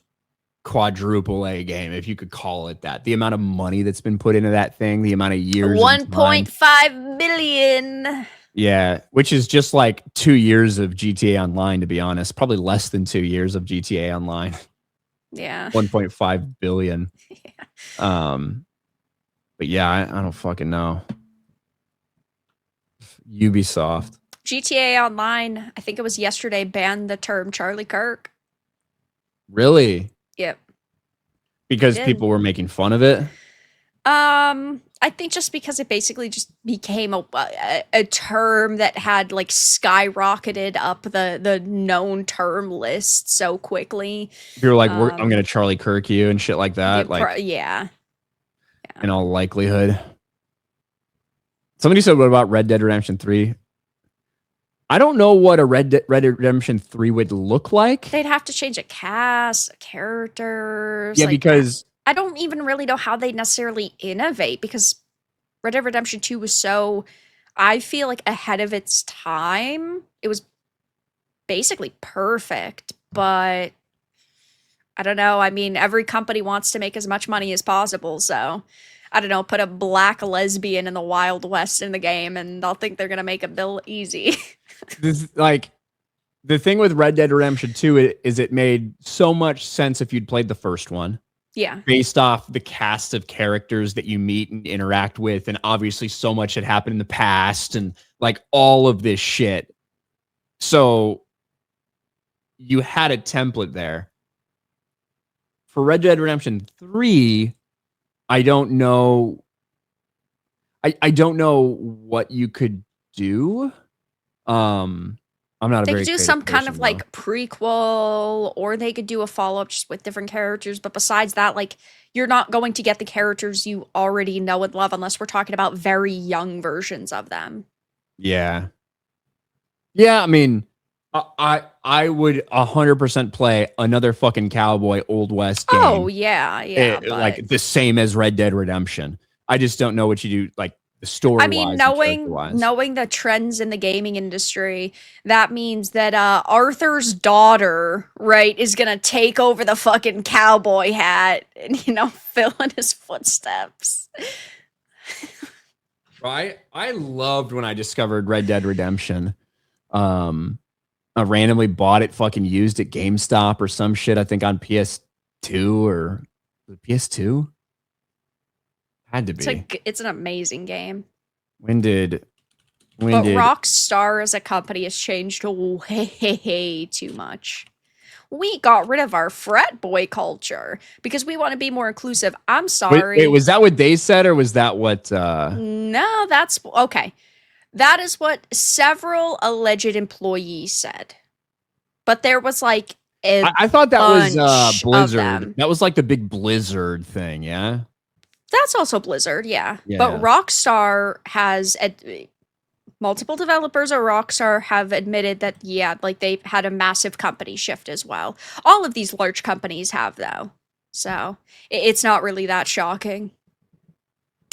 quadruple A game, if you could call it that. The amount of money that's been put into that thing, the amount of years. 1.5 million. Yeah, which is just like 2 years of GTA Online, to be honest. Probably less than 2 years of GTA Online. Yeah. 1.5 billion. Yeah. But yeah, I don't fucking know. Ubisoft. GTA Online, I think it was yesterday, banned the term Charlie Kirk. Really? Yep. Because people were making fun of it? I think just because it basically just became a term that had like skyrocketed up the known term list so quickly. You're like, I'm gonna Charlie Kirk you and shit like that. Yeah. In all likelihood. Somebody said, what about Red Dead Redemption 3? I don't know what a Red Dead Redemption 3 would look like. They'd have to change a cast, characters. Yeah, like, because I don't even really know how they'd necessarily innovate because Red Dead Redemption 2 was so, I feel like, ahead of its time. It was basically perfect, but I don't know. I mean, every company wants to make as much money as possible, so I don't know, put a black lesbian in the Wild West in the game and they'll think they're going to make a bill easy. this, like, the thing with Red Dead Redemption 2 is it made so much sense if you'd played the first one. Yeah. Based off the cast of characters that you meet and interact with, and obviously so much had happened in the past and like all of this shit. So you had a template there. For Red Dead Redemption 3, I don't know. I don't know what you could do. I'm not a They very could do creative some kind person, of though. like prequel, or they could do a follow-up just with different characters. But besides that, like, you're not going to get the characters you already know and love unless we're talking about very young versions of them. Yeah. Yeah, I mean, I would 100% play another fucking cowboy Old West game. Oh yeah, yeah. But like the same as Red Dead Redemption. I just don't know what you do, like the story. I mean, knowing the trends in the gaming industry, that means that Arthur's daughter, right, is gonna take over the fucking cowboy hat and fill in his footsteps. Right? I loved when I discovered Red Dead Redemption. I randomly bought it fucking used at GameStop or some shit. I think on PS2 or PS2. Had to be. It's an amazing game. When did Rockstar as a company has changed way too much. We got rid of our frat boy culture because we want to be more inclusive. I'm sorry. Wait, was that what they said, or was that what? No, that's okay. That is what several alleged employees said. But there was like I thought that was bunch of Blizzard. them. That was like the big Blizzard thing, yeah. That's also Blizzard, yeah. Yeah. But Rockstar has multiple developers at Rockstar have admitted that, yeah, like they've had a massive company shift as well. All of these large companies have, though. So it's not really that shocking.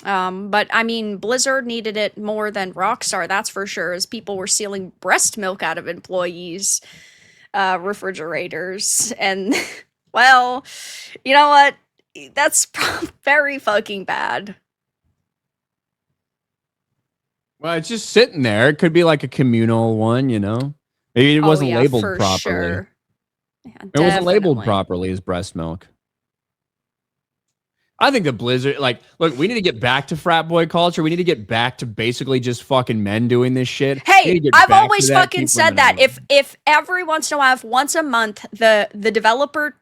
But I mean, Blizzard needed it more than Rockstar, that's for sure, as people were stealing breast milk out of employees' refrigerators. And, well, you know what? That's very fucking bad. Well, it's just sitting there. It could be like a communal one, Maybe it wasn't labeled for properly. Sure. Yeah, it wasn't labeled definitely. properly as breast milk. I think the Blizzard, like, look, we need to get back to frat boy culture. We need to get back to basically just fucking men doing this shit. Hey, I've always fucking said that. If If every once in a while, if once a month, the developer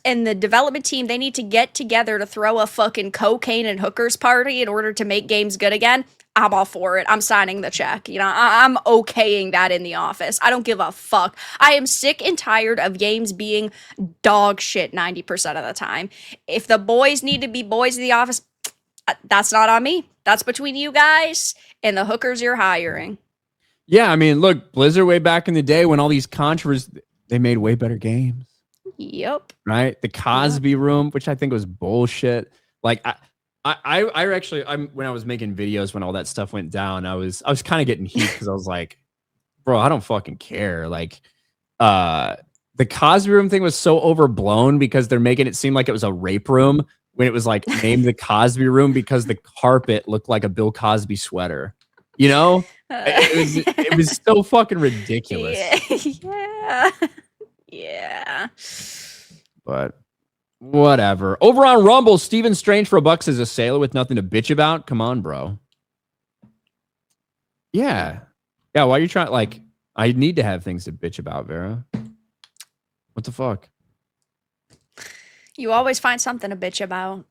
and the development team, they need to get together to throw a fucking cocaine and hookers party in order to make games good again, I'm all for it. I'm signing the check. I'm okaying that in the office. I don't give a fuck. I am sick and tired of games being dog shit 90% of the time. If the boys need to be boys in the office, that's not on me. That's between you guys and the hookers you're hiring. Yeah, I mean, look, Blizzard way back in the day when all these controversies, they made way better games. Yep. Right? The Cosby Room, which I think was bullshit. Like I actually, when I was making videos when all that stuff went down, I was kind of getting heat because I was like, bro, I don't fucking care. Like, the Cosby Room thing was so overblown because they're making it seem like it was a rape room when it was like named the Cosby Room because the carpet looked like a Bill Cosby sweater. It was so fucking ridiculous. Yeah. Yeah. But whatever. Over on Rumble, Steven Strange for $1 is a sailor with nothing to bitch about. Come on, bro. Yeah. Yeah, why are you trying? Like, I need to have things to bitch about, Vera. What the fuck? You always find something to bitch about.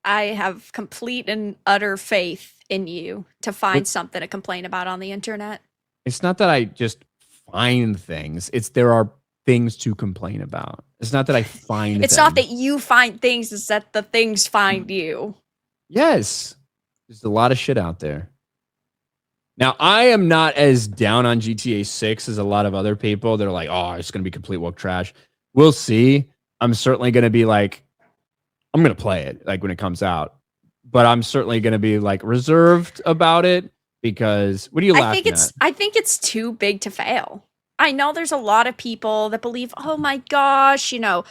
I have complete and utter faith in you to find something to complain about on the internet. It's not that I just find things. There are things to complain about. It's not that I find It's them. not that you find things, it's that the things find you. Yes. There's a lot of shit out there. Now, I am not as down on GTA 6 as a lot of other people. They're like, oh, it's going to be complete woke trash. We'll see. I'm certainly going to be like, I'm going to play it like when it comes out. But I'm certainly going to be like reserved about it because what are you laughing at? I think it's too big to fail. I know there's a lot of people that believe, oh my gosh, you know,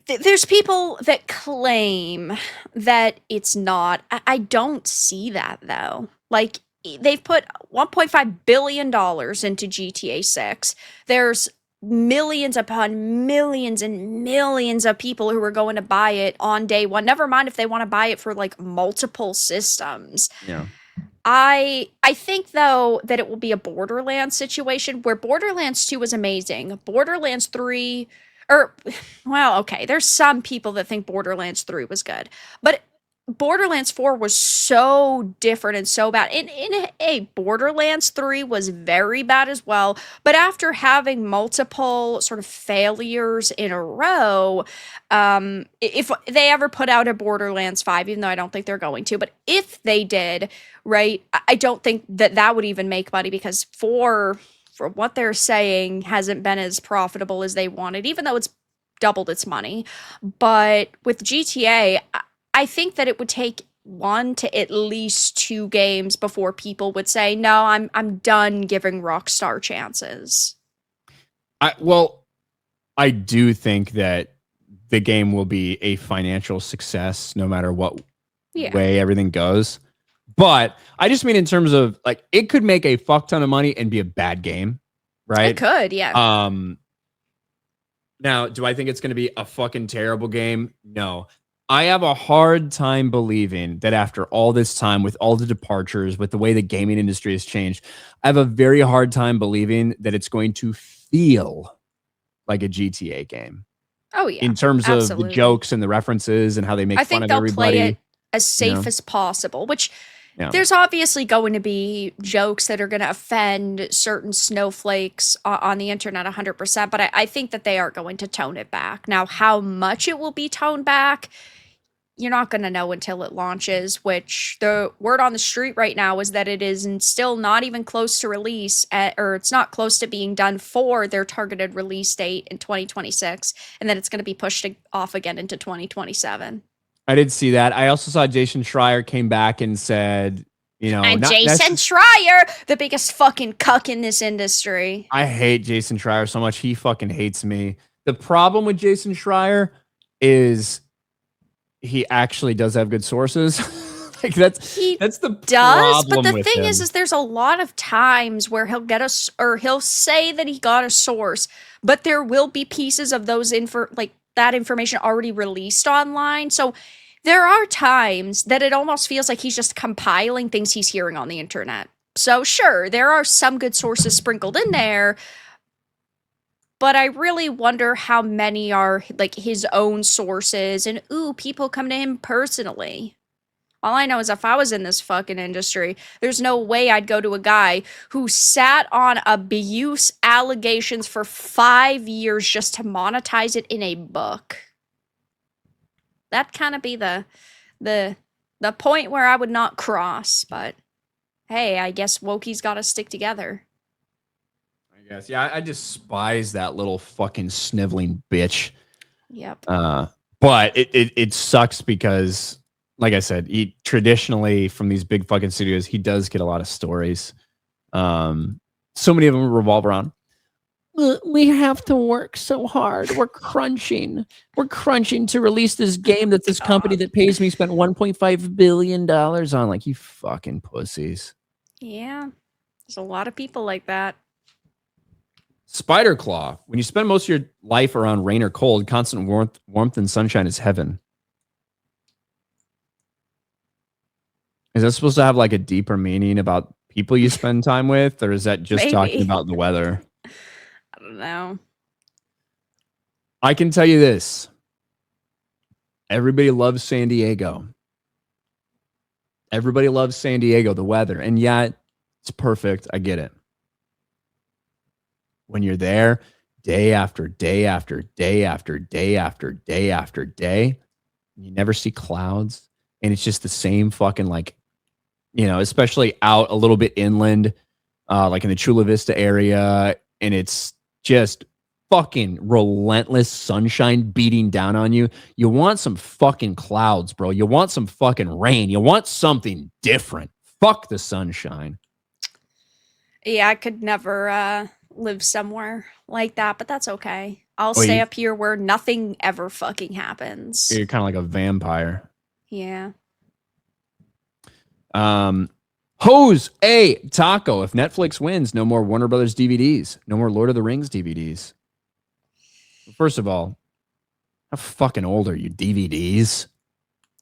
there's people that claim that it's not. I don't see that though. Like they've put $1.5 billion into GTA 6. There's millions upon millions and millions of people who are going to buy it on day one. Never mind if they want to buy it for like multiple systems. Yeah. I think though that it will be a Borderlands situation where Borderlands 2 was amazing. Borderlands 3 or well, okay, there's some people that think Borderlands 3 was good. But Borderlands 4 was so different and so bad. Borderlands 3 was very bad as well. But after having multiple sort of failures in a row, if they ever put out a Borderlands 5, even though I don't think they're going to, but if they did, right, I don't think that would even make money because for what they're saying hasn't been as profitable as they wanted, even though it's doubled its money. But with GTA, I think that it would take 1 to at least 2 games before people would say, no, I'm done giving Rockstar chances. I do think that the game will be a financial success no matter what way everything goes. But I just mean in terms of like it could make a fuck ton of money and be a bad game, right? It could, yeah. Now, do I think it's going to be a fucking terrible game? No. I have a hard time believing that after all this time, with all the departures, with the way the gaming industry has changed, I have a very hard time believing that it's going to feel like a GTA game. Oh, yeah. In terms of the jokes and the references and how they make fun of everybody. I think they'll play it as safe as possible, which there's obviously going to be jokes that are going to offend certain snowflakes on the internet 100%, but I think that they are going to tone it back. Now, how much it will be toned back, you're not going to know until it launches, which the word on the street right now is that it is still not even close to release, or it's not close to being done for their targeted release date in 2026, and then it's going to be pushed off again into 2027. I did see that. I also saw Jason Schreier came back and said, you know, and Jason Schreier, the biggest fucking cuck in this industry. I hate Jason Schreier so much. He fucking hates me. The problem with Jason Schreier is he actually does have good sources. Like that's the does, problem. But the thing is there's a lot of times where he'll get he'll say that he got a source, but there will be pieces of those that information already released online. So there are times that it almost feels like he's just compiling things he's hearing on the internet. So sure, there are some good sources sprinkled in there, but I really wonder how many are like his own sources and people come to him personally. All I know is if I was in this fucking industry, there's no way I'd go to a guy who sat on abuse allegations for 5 years just to monetize it in a book. That'd kind of be the point where I would not cross, but hey, I guess Wokie's got to stick together. I guess. Yeah, I despise that little fucking sniveling bitch. Yep. But it sucks because, like I said, he traditionally from these big fucking studios, he does get a lot of stories. So many of them revolve around, we have to work so hard. We're crunching. We're crunching to release this game that this company that pays me spent $1.5 billion on. Like, you fucking pussies. Yeah. There's a lot of people like that. Spider Claw. When you spend most of your life around rain or cold, constant warmth and sunshine is heaven. Is that supposed to have like a deeper meaning about people you spend time with, or is that just talking about the weather? I don't know. I can tell you this. Everybody loves San Diego. Everybody loves San Diego, the weather. And yet, it's perfect. I get it. When you're there, day after day after day after day after day after day, you never see clouds. And it's just the same fucking like you know, especially out a little bit inland, like in the Chula Vista area, and it's just fucking relentless sunshine beating down on you. You want some fucking clouds, bro. You want some fucking rain. You want something different. Fuck the sunshine. Yeah, I could never live somewhere like that, but that's okay. I'll stay up here where nothing ever fucking happens. You're kind of like a vampire. Yeah. Hose a taco. If Netflix wins, no more Warner Brothers DVDs. No more Lord of the Rings DVDs. First of all, how fucking old are you? DVDs?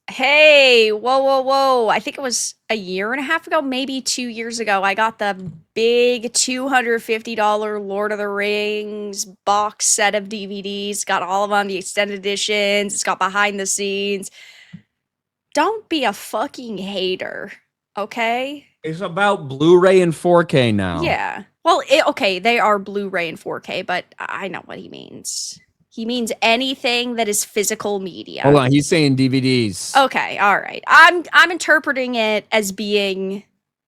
Hey, whoa. I think it was a year and a half ago, maybe 2 years ago. I got the big $250 Lord of the Rings box set of DVDs. Got all of them, the extended editions. It's got behind the scenes. Don't be a fucking hater, okay? It's about Blu-ray and 4K now. Yeah. Well, okay, they are Blu-ray and 4K, but I know what he means. He means anything that is physical media. Hold on, he's saying DVDs. Okay, all right. I'm interpreting it as being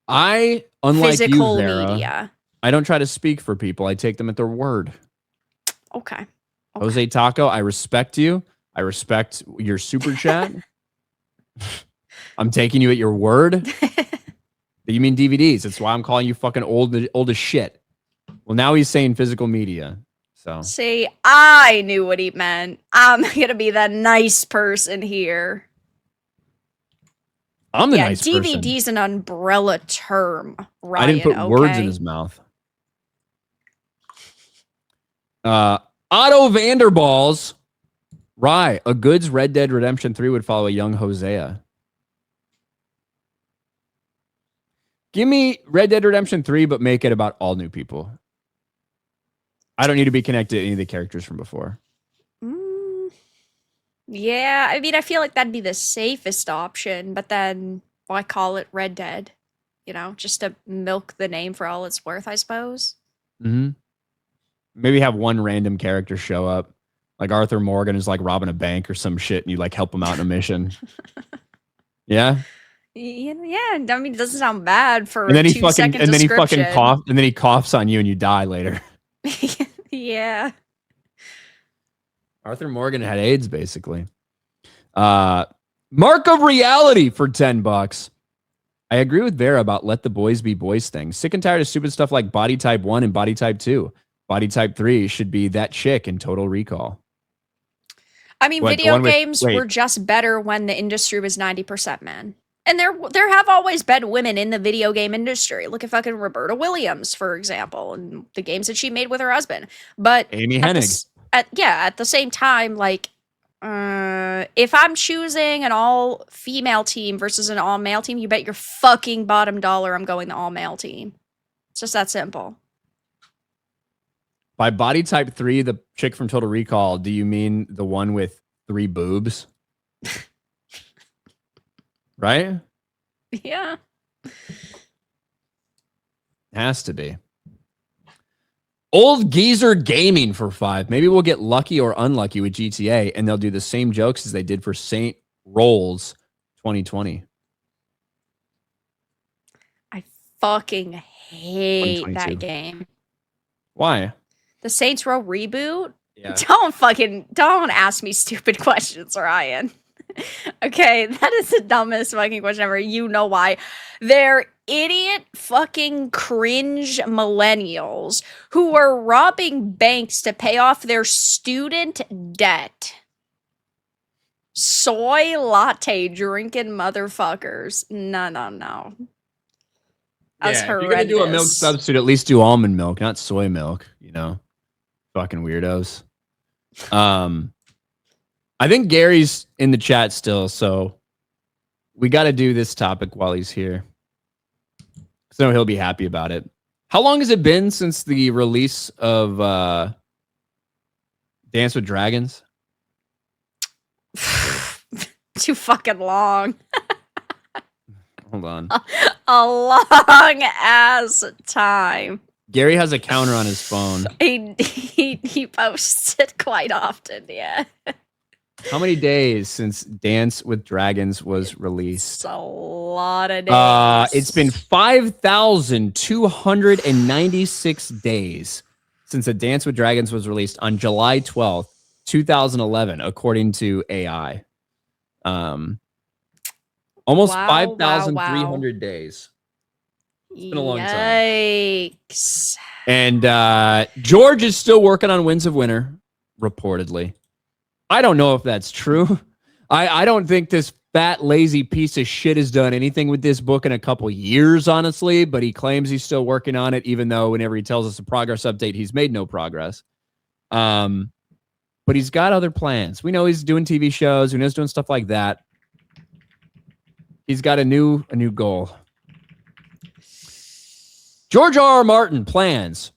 unlike physical you, Vera, media. I don't try to speak for people. I take them at their word. Okay. Jose Taco, I respect you. I respect your super chat. I'm taking you at your word. You mean DVDs. That's why I'm calling you fucking old as shit. Well, now he's saying physical media. So See, I knew what he meant. I'm gonna be the nice person here. I'm the nice person. DVD's an umbrella term, Ryan. I didn't put words in his mouth. Otto Vanderballs. Rye, a Goods Red Dead Redemption 3 would follow a young Hosea. Give me Red Dead Redemption 3, but make it about all new people. I don't need to be connected to any of the characters from before. Yeah, I mean, I feel like that'd be the safest option, but then why call it Red Dead? You know, just to milk the name for all it's worth, I suppose. Mm-hmm. Maybe have one random character show up. Like Arthur Morgan is like robbing a bank or some shit, and you like help him out in a mission. Yeah. Yeah, I mean, it doesn't sound bad for And then he 2 second fucking description. coughs, and then he coughs on you and you die later. Yeah. Arthur Morgan had AIDS, basically. Mark of Reality for $10. I agree with Vera about let the boys be boys thing. Sick and tired of stupid stuff like Body Type 1 and Body Type 2. Body Type 3 should be that chick in Total Recall. I mean, video games were just better when the industry was 90% men. And there have always been women in the video game industry. Look at fucking Roberta Williams, for example, and the games that she made with her husband. But Amy Hennig. At the same time, like, if I'm choosing an all-female team versus an all-male team, you bet your fucking bottom dollar I'm going the all-male team. It's just that simple. By Body Type 3, the chick from Total Recall, do you mean the one with 3 boobs? Right? Yeah. Has to be. Old Geezer Gaming for $5. Maybe we'll get lucky or unlucky with GTA, and they'll do the same jokes as they did for Saint Rolls 2020. I fucking hate that game. Why? The Saints Row reboot? Yeah. Don't ask me stupid questions, Ryan. Okay, that is the dumbest fucking question ever. You know why. They're idiot fucking cringe millennials who are robbing banks to pay off their student debt. Soy latte drinking motherfuckers. No. That's horrendous. If you're gonna do a milk substitute, at least do almond milk, not soy milk, you know? Fucking weirdos. I think Gary's in the chat still, so we got to do this topic while he's here. So he'll be happy about it. How long has it been since the release of Dance with Dragons? Too fucking long. Hold on. A long ass time. Gary has a counter on his phone. He posts it quite often, yeah. How many days since Dance with Dragons was released? It's a lot of days. It's been 5,296 days since A Dance with Dragons was released on July 12th, 2011, according to AI. Almost 5,300 days. It's been a long time. Yikes. And George is still working on Winds of Winter, reportedly. I don't know if that's true. I don't think this fat, lazy piece of shit has done anything with this book in a couple years, honestly, but he claims he's still working on it, even though whenever he tells us a progress update, he's made no progress. But he's got other plans. We know he's doing TV shows. We know he's doing stuff like that. He's got a new goal. George R.R. Martin plans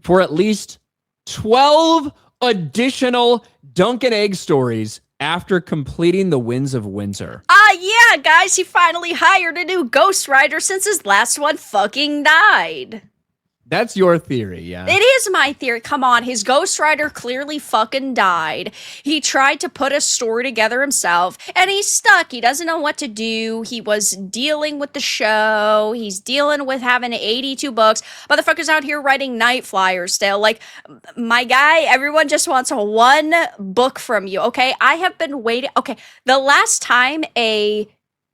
for at least 12 additional Dunk and Egg stories after completing the Winds of Winter. Yeah, guys, he finally hired a new ghostwriter since his last one fucking died. That's your theory, yeah. It is my theory. Come on, his ghostwriter clearly fucking died. He tried to put a story together himself, and he's stuck. He doesn't know what to do. He was dealing with the show. He's dealing with having 82 books. Motherfuckers out here writing night flyers still. Like, my guy, everyone just wants one book from you, okay? I have been waiting. Okay, the last time a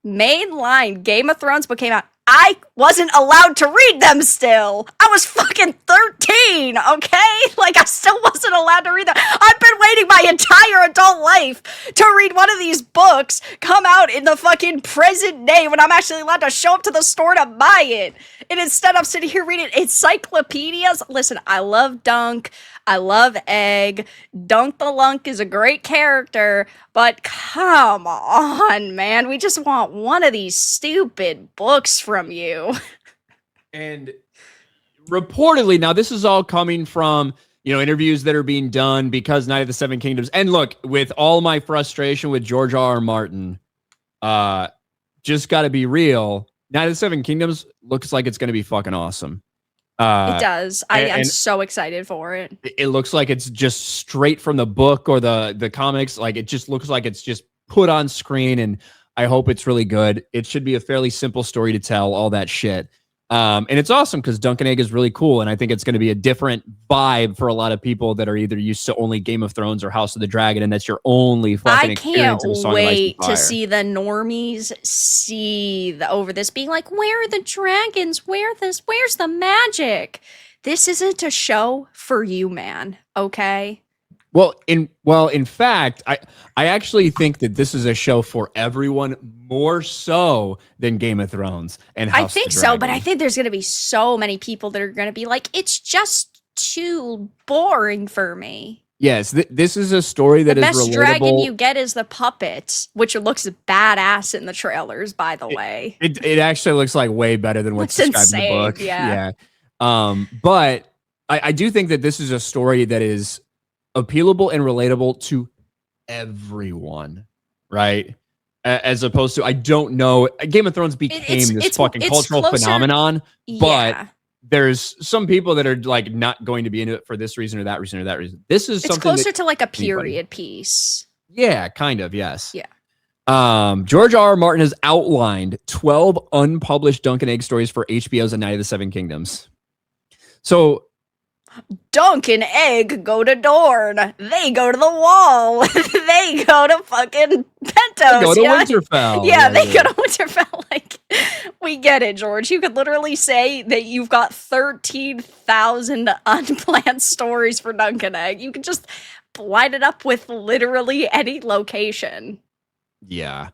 mainline Game of Thrones book came out, I wasn't allowed to read them still. I was fucking 13, okay? Like, I still wasn't allowed to read them. I've been waiting my entire adult life to read one of these books come out in the fucking present day when I'm actually allowed to show up to the store to buy it. And instead I'm sitting here reading encyclopedias. Listen, I love Dunk. I love Egg. Dunk the Lunk is a great character, but come on, man. We just want one of these stupid books from you. And reportedly, now this is all coming from, interviews that are being done because Night of the Seven Kingdoms. And look, with all my frustration with George R.R. Martin, just got to be real. Night of the Seven Kingdoms looks like it's going to be fucking awesome. It does. I'm so excited for it. It looks like it's just straight from the book or the comics. Like, it just looks like it's just put on screen, and I hope it's really good. It should be a fairly simple story to tell, all that shit. And it's awesome because Dunk and Egg is really cool, and I think it's going to be a different vibe for a lot of people that are either used to only Game of Thrones or House of the Dragon, and that's your only fucking experience of a Song of Ice and Fire. I can't wait to see the normies seethe over this, being like, where are the dragons? Where's the magic? This isn't a show for you, man, okay? Well, in fact, I actually think that this is a show for everyone, more so than Game of Thrones and House I think of the so, Dragon. but I think there's going to be so many people that are going to be like, it's just too boring for me. Yes, this is a story that the is best relatable. dragon you get is the puppet, which looks badass in the trailers, by the way. It actually looks like way better than what's described in the book. Yeah. But I do think that this is a story that is appealable and relatable to everyone, right? As opposed to, I don't know, Game of Thrones became this fucking cultural phenomenon, but there's some people that are like not going to be into it for this reason or that reason or that reason. This is something closer to like a period piece. Yeah, kind of, yes. Yeah. George R.R. Martin has outlined 12 unpublished Dunk and Egg stories for HBO's A Night of the Seven Kingdoms. So Dunk and Egg go to Dorne. They go to the Wall. They go to fucking Pentos. They go to Winterfell. Yeah, they go to Winterfell. Like, we get it, George. You could literally say that you've got 13,000 unplanned stories for Dunk and Egg. You could just line it up with literally any location. Yeah.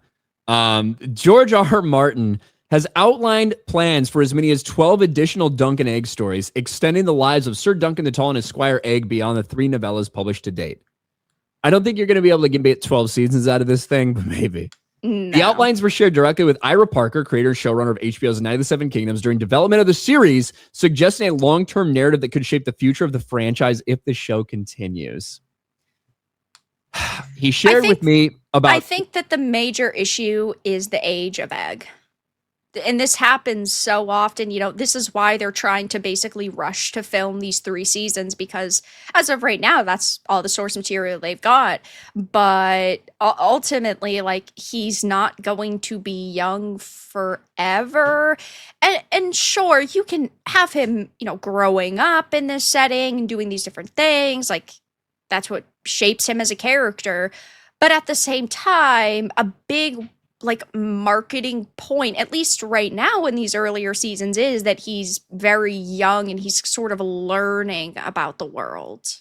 George R.R. Martin has outlined plans for as many as 12 additional Dunk and Egg stories, extending the lives of Sir Duncan the Tall and his Squire Egg beyond the 3 novellas published to date. I don't think you're going to be able to get 12 seasons out of this thing, but maybe. No. The outlines were shared directly with Ira Parker, creator and showrunner of HBO's Night of the Seven Kingdoms, during development of the series, suggesting a long-term narrative that could shape the future of the franchise if the show continues. He shared with me about... I think that the major issue is the age of Egg. and this happens so often, this is why they're trying to basically rush to film these 3 seasons, because as of right now, that's all the source material they've got. But ultimately, like, he's not going to be young forever. And sure, you can have him, growing up in this setting and doing these different things. Like, that's what shapes him as a character. But at the same time, a big marketing point, at least right now in these earlier seasons, is that he's very young and he's sort of learning about the world.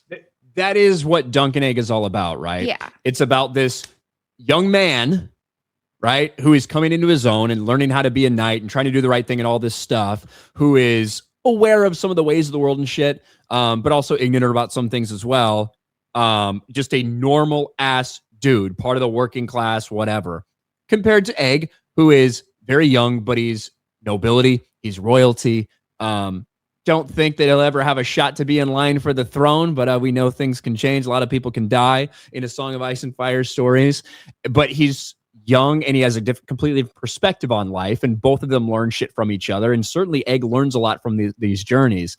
That is what Dunk and Egg is all about, right? Yeah. It's about this young man, right, who is coming into his own and learning how to be a knight and trying to do the right thing and all this stuff, who is aware of some of the ways of the world and shit, but also ignorant about some things as well. Just a normal ass dude, part of the working class, whatever. Compared to Egg, who is very young, but he's nobility, he's royalty. Don't think that he'll ever have a shot to be in line for the throne, but we know things can change. A lot of people can die in A Song of Ice and Fire stories, but he's young and he has a completely perspective on life, and both of them learn shit from each other. And certainly Egg learns a lot from these journeys,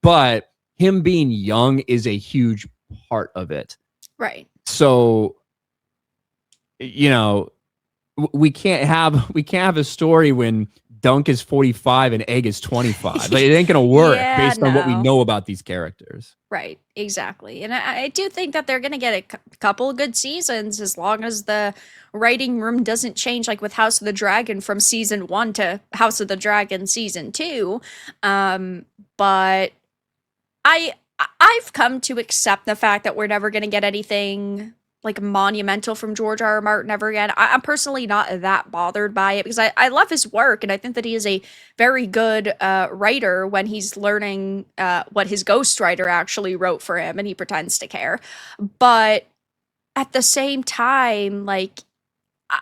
but him being young is a huge part of it. Right. So, we can't have a story when Dunk is 45 and Egg is 25. Like, it ain't gonna work based on what we know about these characters. Right, exactly. And I do think that they're gonna get a couple of good seasons, as long as the writing room doesn't change, like with House of the Dragon from season 1 to House of the Dragon season 2. But I've come to accept the fact that we're never gonna get anything like monumental from George R.R. Martin ever again. I'm personally not that bothered by it, because I love his work, and I think that he is a very good writer when he's learning what his ghostwriter actually wrote for him, and he pretends to care. But at the same time, like,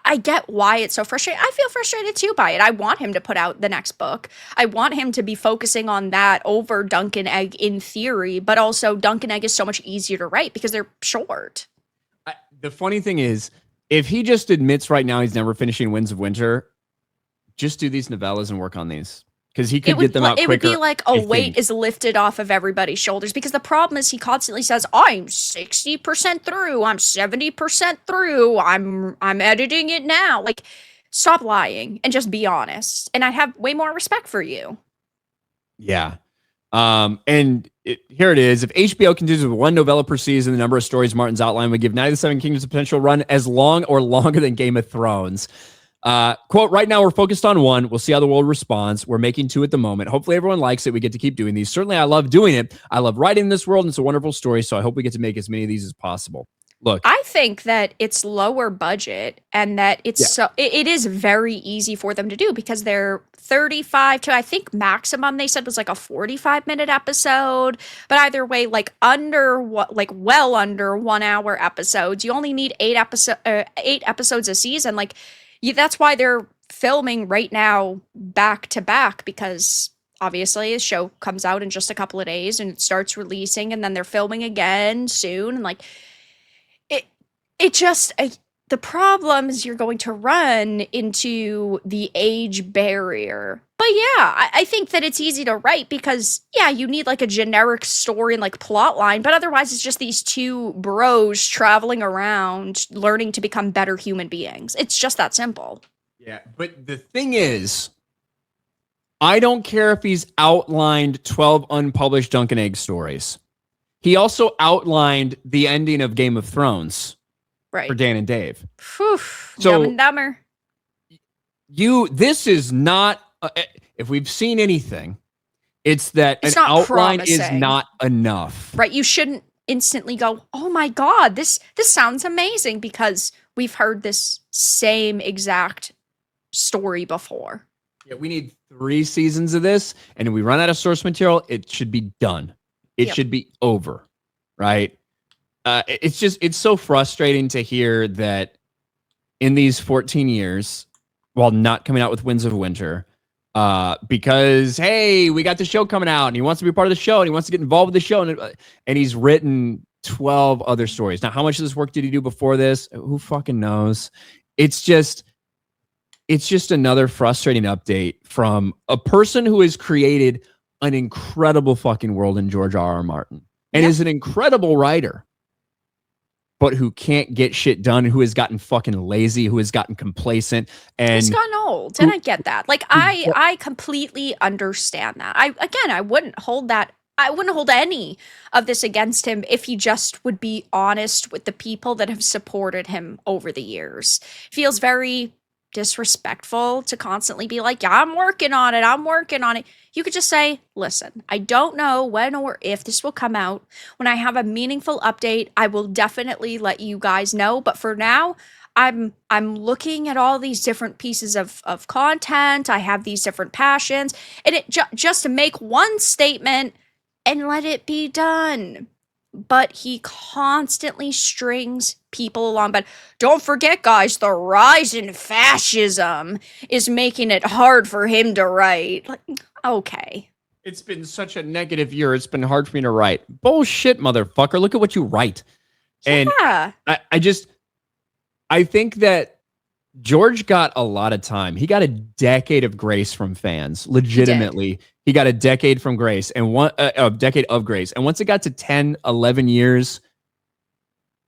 I get why it's so frustrating. I feel frustrated too by it. I want him to put out the next book. I want him to be focusing on that over Dunk and Egg in theory, but also Dunk and Egg is so much easier to write because they're short. The funny thing is, if he just admits right now he's never finishing Winds of Winter, just do these novellas and work on these, because he could get them out quicker. It would be like a weight is lifted off of everybody's shoulders, because the problem is he constantly says, I'm 60% through, I'm 70% through, I'm editing it now. Like, stop lying and just be honest. And I have way more respect for you. Yeah. Here it is. If HBO continues with 1 novella per season, the number of stories Martin's outlined would give Night of the Seven Kingdoms a potential run as long or longer than Game of Thrones. Quote, right now we're focused on 1. We'll see how the world responds. We're making 2 at the moment. Hopefully everyone likes it. We get to keep doing these. Certainly I love doing it. I love writing this world, and it's a wonderful story, so I hope we get to make as many of these as possible. Look, I think that it's lower budget, and that it is very easy for them to do, because they're 35 to, I think maximum they said was like a 45-minute episode. But either way, well under 1 hour episodes. You only need 8 episodes a season. Like, that's why they're filming right now back to back, because obviously the show comes out in just a couple of days and it starts releasing, and then they're filming again soon. And like, the problem is you're going to run into the age barrier. But yeah, I think that it's easy to write, because yeah, you need like a generic story and like plot line, but otherwise it's just these 2 bros traveling around learning to become better human beings. It's just that simple. Yeah, but the thing is, I don't care if he's outlined 12 unpublished Dunk and Egg stories. He also outlined the ending of Game of Thrones. Right. For Dan and Dave. Whew, so Dumb and Dumber. This is not, if we've seen anything, it's that an outline is not enough. Right. You shouldn't instantly go, oh my God, this sounds amazing, because we've heard this same exact story before. Yeah, we need 3 seasons of this, and if we run out of source material, it should be done. It should be over, right? It's so frustrating to hear that in these 14 years, while not coming out with Winds of Winter, because, hey, we got the show coming out, and he wants to be part of the show, and he wants to get involved with the show, and he's written 12 other stories. Now, how much of this work did he do before this? Who fucking knows? It's it's just another frustrating update from a person who has created an incredible fucking world in George R.R. Martin and is an incredible writer, but who can't get shit done, who has gotten fucking lazy, who has gotten complacent, and it's gotten old. And I get that. Like, I completely understand that. I wouldn't hold any of this against him if he just would be honest with the people that have supported him over the years. Feels very disrespectful to constantly be like, yeah, I'm working on it. You could just say, listen, I don't know when or if this will come out. When I have a meaningful update, I will definitely let you guys know. But for now, I'm looking at all these different pieces of content. I have these different passions, and it just to make one statement and let it be done. But he constantly strings people along. But don't forget, guys, the rise in fascism is making it hard for him to write. Like, okay. It's been such a negative year. It's been hard for me to write. Bullshit, motherfucker. Look at what you write. And I think that George got a lot of time. He got a decade of grace from fans. Legitimately. He got a decade from grace and a decade of grace. And once it got to 10, 11 years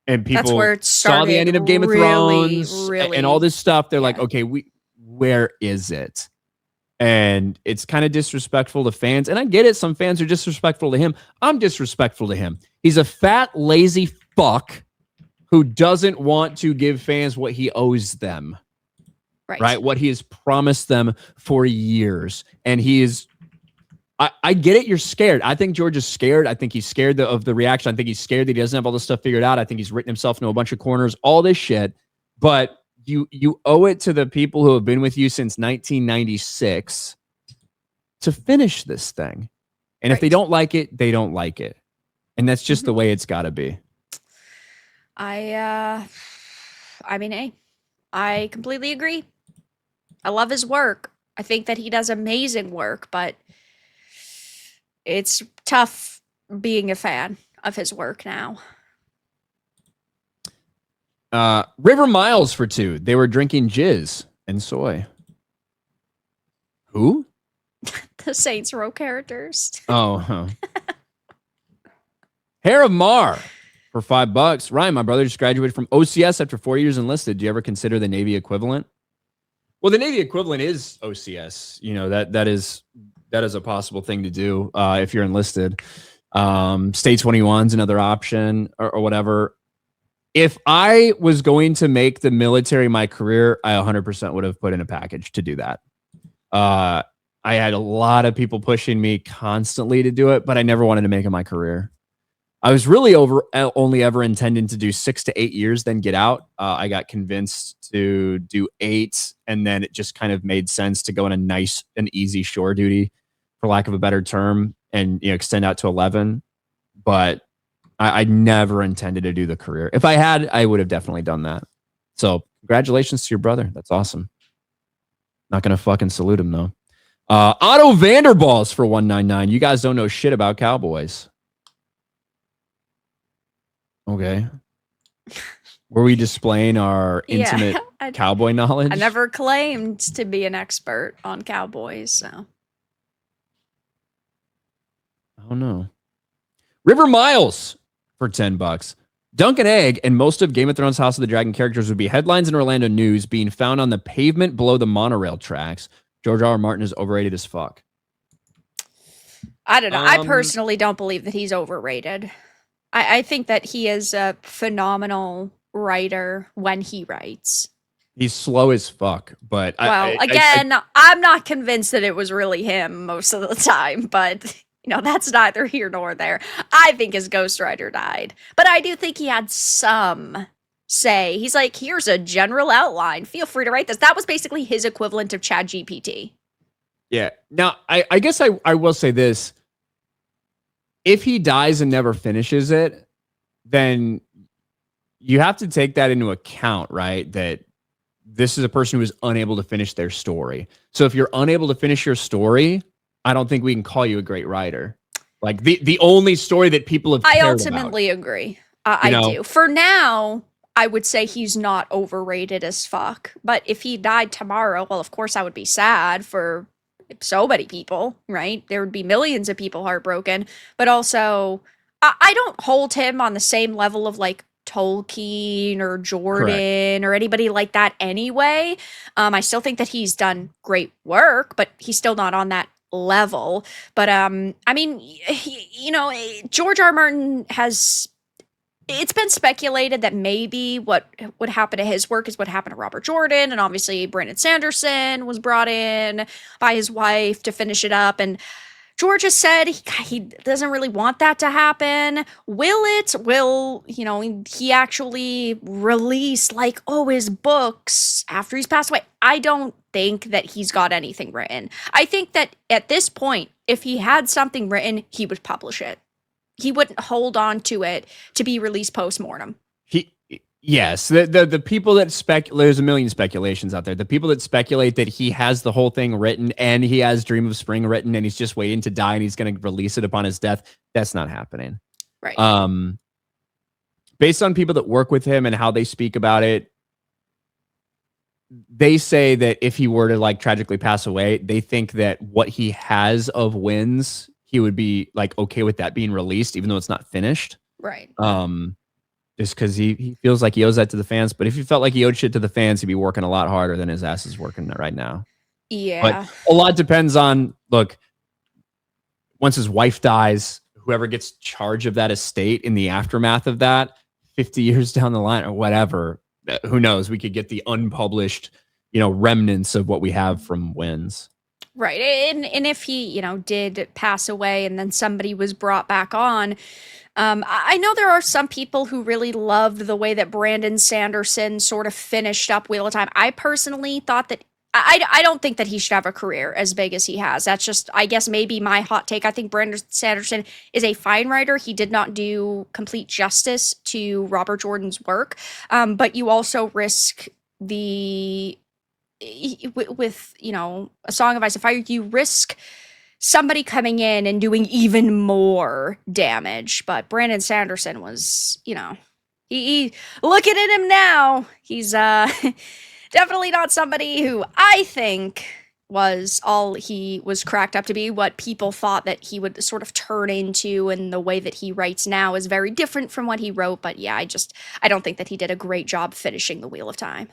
and people saw the ending of Game of Thrones and all this stuff, they're like, okay, where is it? And it's kind of disrespectful to fans. And I get it. Some fans are disrespectful to him. I'm disrespectful to him. He's a fat, lazy fuck who doesn't want to give fans what he owes them. Right? What he has promised them for years. And he is... I get it. You're scared. I think George is scared. I think he's scared of the reaction. I think he's scared that he doesn't have all this stuff figured out. I think he's written himself into a bunch of corners, all this shit. But you owe it to the people who have been with you since 1996 to finish this thing. And if they don't like it, they don't like it. And that's just the way it's got to be. I completely agree. I love his work. I think that he does amazing work, but it's tough being a fan of his work now. River Miles for 2. They were drinking jizz and soy. Who? The Saints Row characters. Oh, huh. Hair of Mar for $5. Ryan, my brother just graduated from OCS after 4 years enlisted. Do you ever consider the Navy equivalent? Well, the Navy equivalent is OCS. You know, that is a possible thing to do if you're enlisted. State 21 is another option or whatever. If I was going to make the military my career, I 100% would have put in a package to do that. I had a lot of people pushing me constantly to do it, but I never wanted to make it my career. I was really only ever intending to do 6 to 8 years, then get out. I got convinced to do 8, and then it just kind of made sense to go on an easy shore duty, for lack of a better term, and extend out to 11. But I never intended to do the career. If I had, I would have definitely done that. So congratulations to your brother. That's awesome. Not gonna fucking salute him though. Otto Vanderballs for $1.99. You guys don't know shit about Cowboys. Okay. Were we displaying our intimate cowboy knowledge? I never claimed to be an expert on Cowboys, so. I don't know. River Miles for $10. Dunk and Egg and most of Game of Thrones House of the Dragon characters would be headlines in Orlando news being found on the pavement below the monorail tracks. George R.R. Martin is overrated as fuck. I don't know. I personally don't believe that he's overrated. I think that he is a phenomenal writer when he writes. He's slow as fuck, but I'm not convinced that it was really him most of the time, but that's neither here nor there. I think his ghostwriter died, but I do think he had some say. He's like, here's a general outline. Feel free to write this. That was basically his equivalent of ChatGPT. Yeah. Now, I guess I will say this. If he dies and never finishes it, then you have to take that into account, right? That this is a person who is unable to finish their story. So if you're unable to finish your story, I don't think we can call you a great writer. Like the only story that people have cared I ultimately agree. I do. For now, I would say he's not overrated as fuck. But if he died tomorrow, well, of course I would be sad for so many people, right? There would be millions of people heartbroken. But also, I don't hold him on the same level of like Tolkien or Jordan or anybody like that anyway. I still think that he's done great work, but he's still not on that level. But I mean, George R. R. Martin has. It's been speculated that maybe what would happen to his work is what happened to Robert Jordan, and obviously Brandon Sanderson was brought in by his wife to finish it up, and George has said he doesn't really want that to happen. Will he actually release like his books after he's passed away? I don't think that he's got anything written. I think that at this point, if he had something written, he would publish it. He wouldn't hold on to it to be released post-mortem. Yes, the people that there's a million speculations out there. The people that speculate that he has the whole thing written and he has Dream of Spring written and he's just waiting to die and he's going to release it upon his death, that's not happening. Right. Based on people that work with him and how they speak about it, they say that if he were to like tragically pass away, they think that what he has of wins, he would be like okay with that being released, even though it's not finished. Right. Just because he feels like he owes that to the fans. But if he felt like he owed shit to the fans, he'd be working a lot harder than his ass is working right now. Yeah. But a lot depends on, look, once his wife dies, whoever gets charge of that estate in the aftermath of that, 50 years down the line or whatever, who knows? We could get the unpublished, remnants of what we have from wins. Right. And if he, did pass away and then somebody was brought back on, I know there are some people who really loved the way that Brandon Sanderson sort of finished up Wheel of Time. I personally thought that I don't think that he should have a career as big as he has. That's just, I guess, maybe my hot take. I think Brandon Sanderson is a fine writer. He did not do complete justice to Robert Jordan's work. But you also risk with A Song of Ice and Fire, you risk somebody coming in and doing even more damage. But Brandon Sanderson was, he looking at him now, he's definitely not somebody who I think was all he was cracked up to be. What people thought that he would sort of turn into, and the way that he writes now is very different from what he wrote. But yeah, I don't think that he did a great job finishing the Wheel of Time.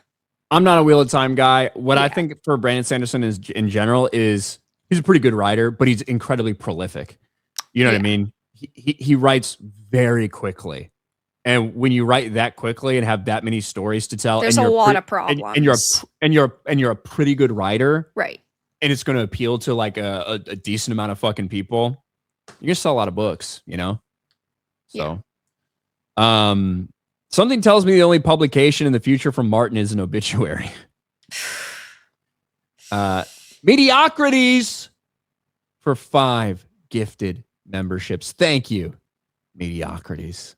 I'm not a Wheel of Time guy. What I think for Brandon Sanderson is in general is he's a pretty good writer, but he's incredibly prolific. You know what I mean? He writes very quickly. And when you write that quickly and have that many stories to tell, there's a lot of problems. And you're a pretty good writer, right? And it's going to appeal to like a decent amount of fucking people. You're gonna sell a lot of books, So, something tells me the only publication in the future from Martin is an obituary. Mediocrities for 5 gifted memberships. Thank you, Mediocrities.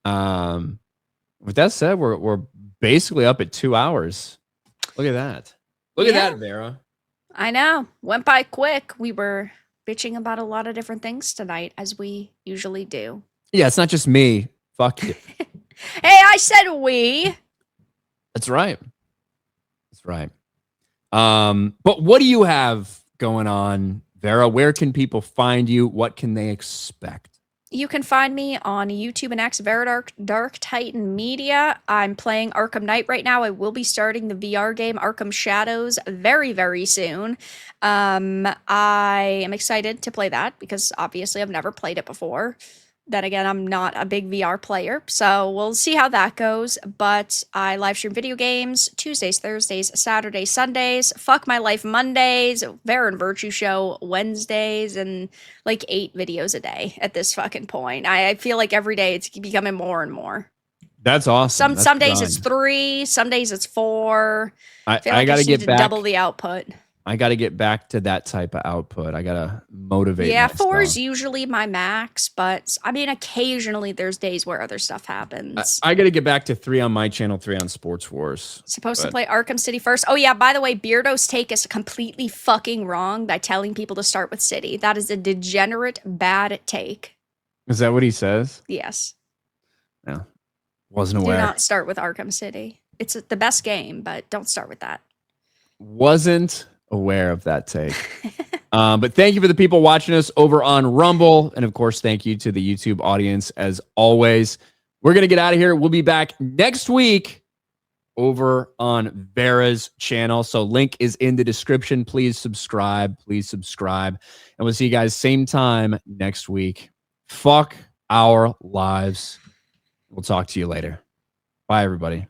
With that said, we're basically up at 2 hours. Look at that. Look at that, Vera. I know. Went by quick. We were bitching about a lot of different things tonight, as we usually do. Yeah, it's not just me. Fuck you. Hey, I said we. That's right. That's right. But what do you have going on, Vera? Where can people find you? What can they expect? You can find me on YouTube and X, Dark Titan Media. I'm playing Arkham Knight right now. I will be starting the VR game Arkham Shadows very, very soon. I am excited to play that because obviously I've never played it before. Then again, I'm not a big VR player, so we'll see how that goes. But I live stream video games Tuesdays, Thursdays, Saturdays, Sundays, Fuck My Life Mondays, Vera and Virtue Show Wednesdays, and like 8 videos a day at this fucking point. I feel like every day it's becoming more and more. That's awesome. Some days it's 3, some days it's 4. I gotta get back. Double the output. I got to get back to that type of output. I got to motivate. Yeah, myself. 4 is usually my max, but I mean, occasionally there's days where other stuff happens. I got to get back to 3 on my channel, 3 on Sports Wars. Supposed to play Arkham City first. Oh yeah, by the way, Beardo's take is completely fucking wrong by telling people to start with City. That is a degenerate, bad take. Is that what he says? Yes. No. Wasn't Do aware. not start with Arkham City. It's the best game, but don't start with that. Wasn't aware of that take. But thank you for the people watching us over on Rumble. And of course, thank you to the YouTube audience as always. We're going to get out of here. We'll be back next week over on Vera's channel. So link is in the description. Please subscribe. Please subscribe. And we'll see you guys same time next week. Fuck our lives. We'll talk to you later. Bye, everybody.